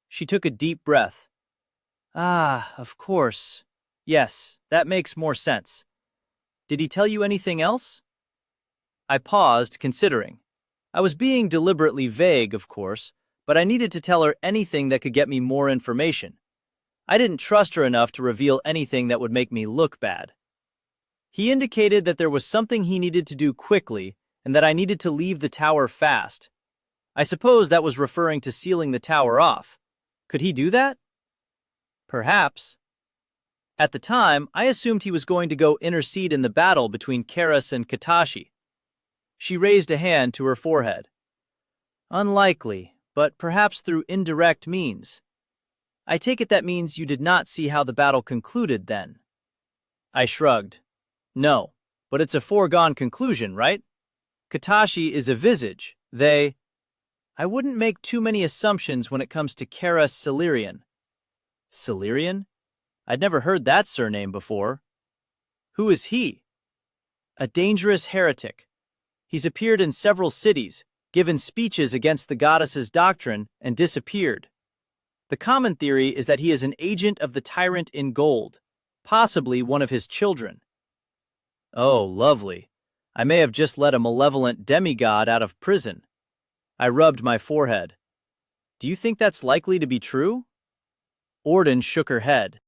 She took a deep breath. Ah, of course. Yes, that makes more sense. Did he tell you anything else? I paused, considering. I was being deliberately vague, of course, but I needed to tell her anything that could get me more information. I didn't trust her enough to reveal anything that would make me look bad. He indicated that there was something he needed to do quickly and that I needed to leave the tower fast. I suppose that was referring to sealing the tower off. Could he do that? Perhaps. At the time, I assumed he was going to go intercede in the battle between Karas and Katashi. She raised a hand to her forehead. Unlikely, but perhaps through indirect means. I take it that means you did not see how the battle concluded then. I shrugged. No, but it's a foregone conclusion, right? Katashi is a visage. I wouldn't make too many assumptions when it comes to Karas Silurian. Silurian? I'd never heard that surname before. Who is he? A dangerous heretic. He's appeared in several cities, given speeches against the goddess's doctrine, and disappeared. The common theory is that he is an agent of the tyrant in gold, possibly one of his children. Oh, lovely. I may have just let a malevolent demigod out of prison. I rubbed my forehead. Do you think that's likely to be true? Orden shook her head.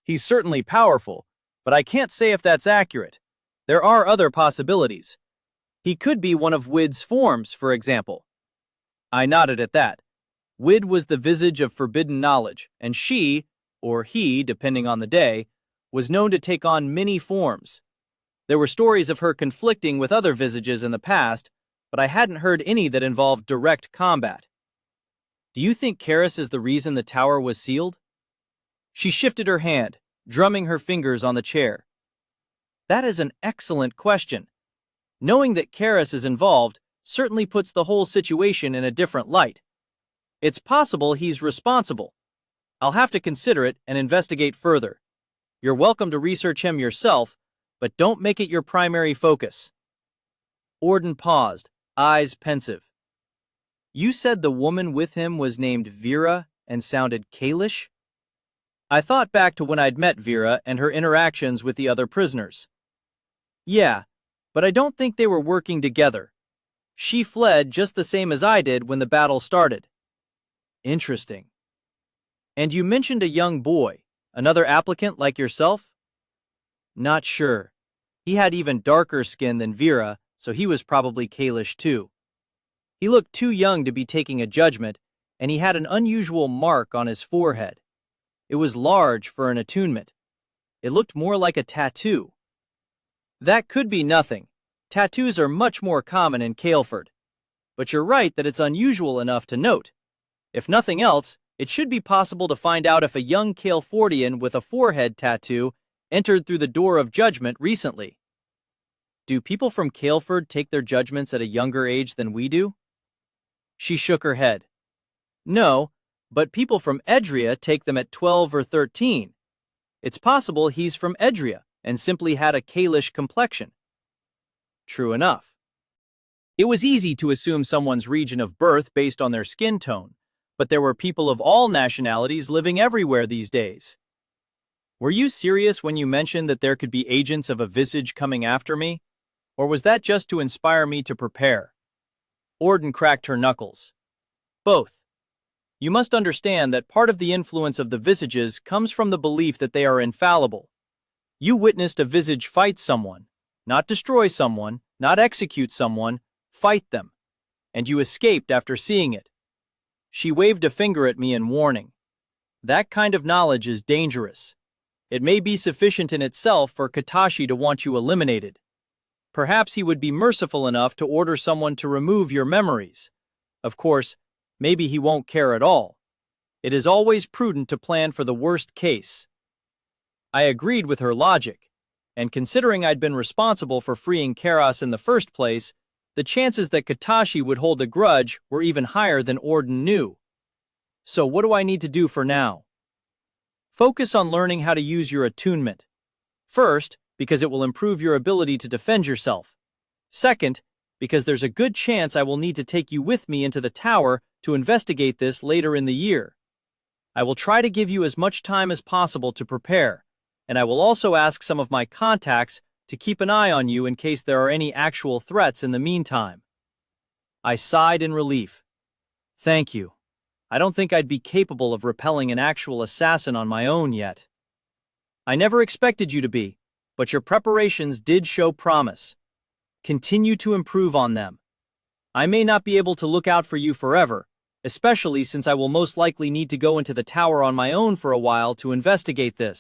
He's certainly powerful, but I can't say if that's accurate. There are other possibilities. He could be one of Wid's forms, for example. I nodded at that. Wid was the visage of forbidden knowledge, and she, or he, depending on the day, was known to take on many forms. There were stories of her conflicting with other visages in the past, but I hadn't heard any that involved direct combat. Do you think Karas is the reason the tower was sealed? She shifted her hand, drumming her fingers on the chair. That is an excellent question. Knowing that Karas is involved certainly puts the whole situation in a different light. It's possible he's responsible. I'll have to consider it and investigate further. You're welcome to research him yourself, but don't make it your primary focus. Orden paused, eyes pensive. You said the woman with him was named Vera and sounded Kalish? I thought back to when I'd met Vera and her interactions with the other prisoners. Yeah, but I don't think they were working together. She fled just the same as I did when the battle started. Interesting. And you mentioned a young boy, another applicant like yourself? Not sure. He had even darker skin than Vera, so he was probably Kalish too. He looked too young to be taking a judgment, and he had an unusual mark on his forehead. It was large for an attunement. It looked more like a tattoo. That could be nothing. Tattoos are much more common in Caleford. But you're right that it's unusual enough to note. If nothing else, it should be possible to find out if a young Calefordian with a forehead tattoo entered through the door of judgment recently. Do people from Caleford take their judgments at a younger age than we do? She shook her head. No, but people from Edria take them at 12 or 13. It's possible he's from Edria and simply had a Kalish complexion. True enough. It was easy to assume someone's region of birth based on their skin tone, but there were people of all nationalities living everywhere these days. Were you serious when you mentioned that there could be agents of a visage coming after me? Or was that just to inspire me to prepare? Orden cracked her knuckles. Both. You must understand that part of the influence of the visages comes from the belief that they are infallible. You witnessed a visage fight someone, not destroy someone, not execute someone, fight them. And you escaped after seeing it. She waved a finger at me in warning. That kind of knowledge is dangerous. It may be sufficient in itself for Katashi to want you eliminated. Perhaps he would be merciful enough to order someone to remove your memories. Of course, maybe he won't care at all. It is always prudent to plan for the worst case. I agreed with her logic, and considering I'd been responsible for freeing Karas in the first place, the chances that Katashi would hold a grudge were even higher than Orden knew. So what do I need to do for now? Focus on learning how to use your attunement. First, because it will improve your ability to defend yourself. Second, because there's a good chance I will need to take you with me into the tower to investigate this later in the year. I will try to give you as much time as possible to prepare, and I will also ask some of my contacts to keep an eye on you in case there are any actual threats in the meantime. I sighed in relief. Thank you. I don't think I'd be capable of repelling an actual assassin on my own yet. I never expected you to be, but your preparations did show promise. Continue to improve on them. I may not be able to look out for you forever, especially since I will most likely need to go into the tower on my own for a while to investigate this.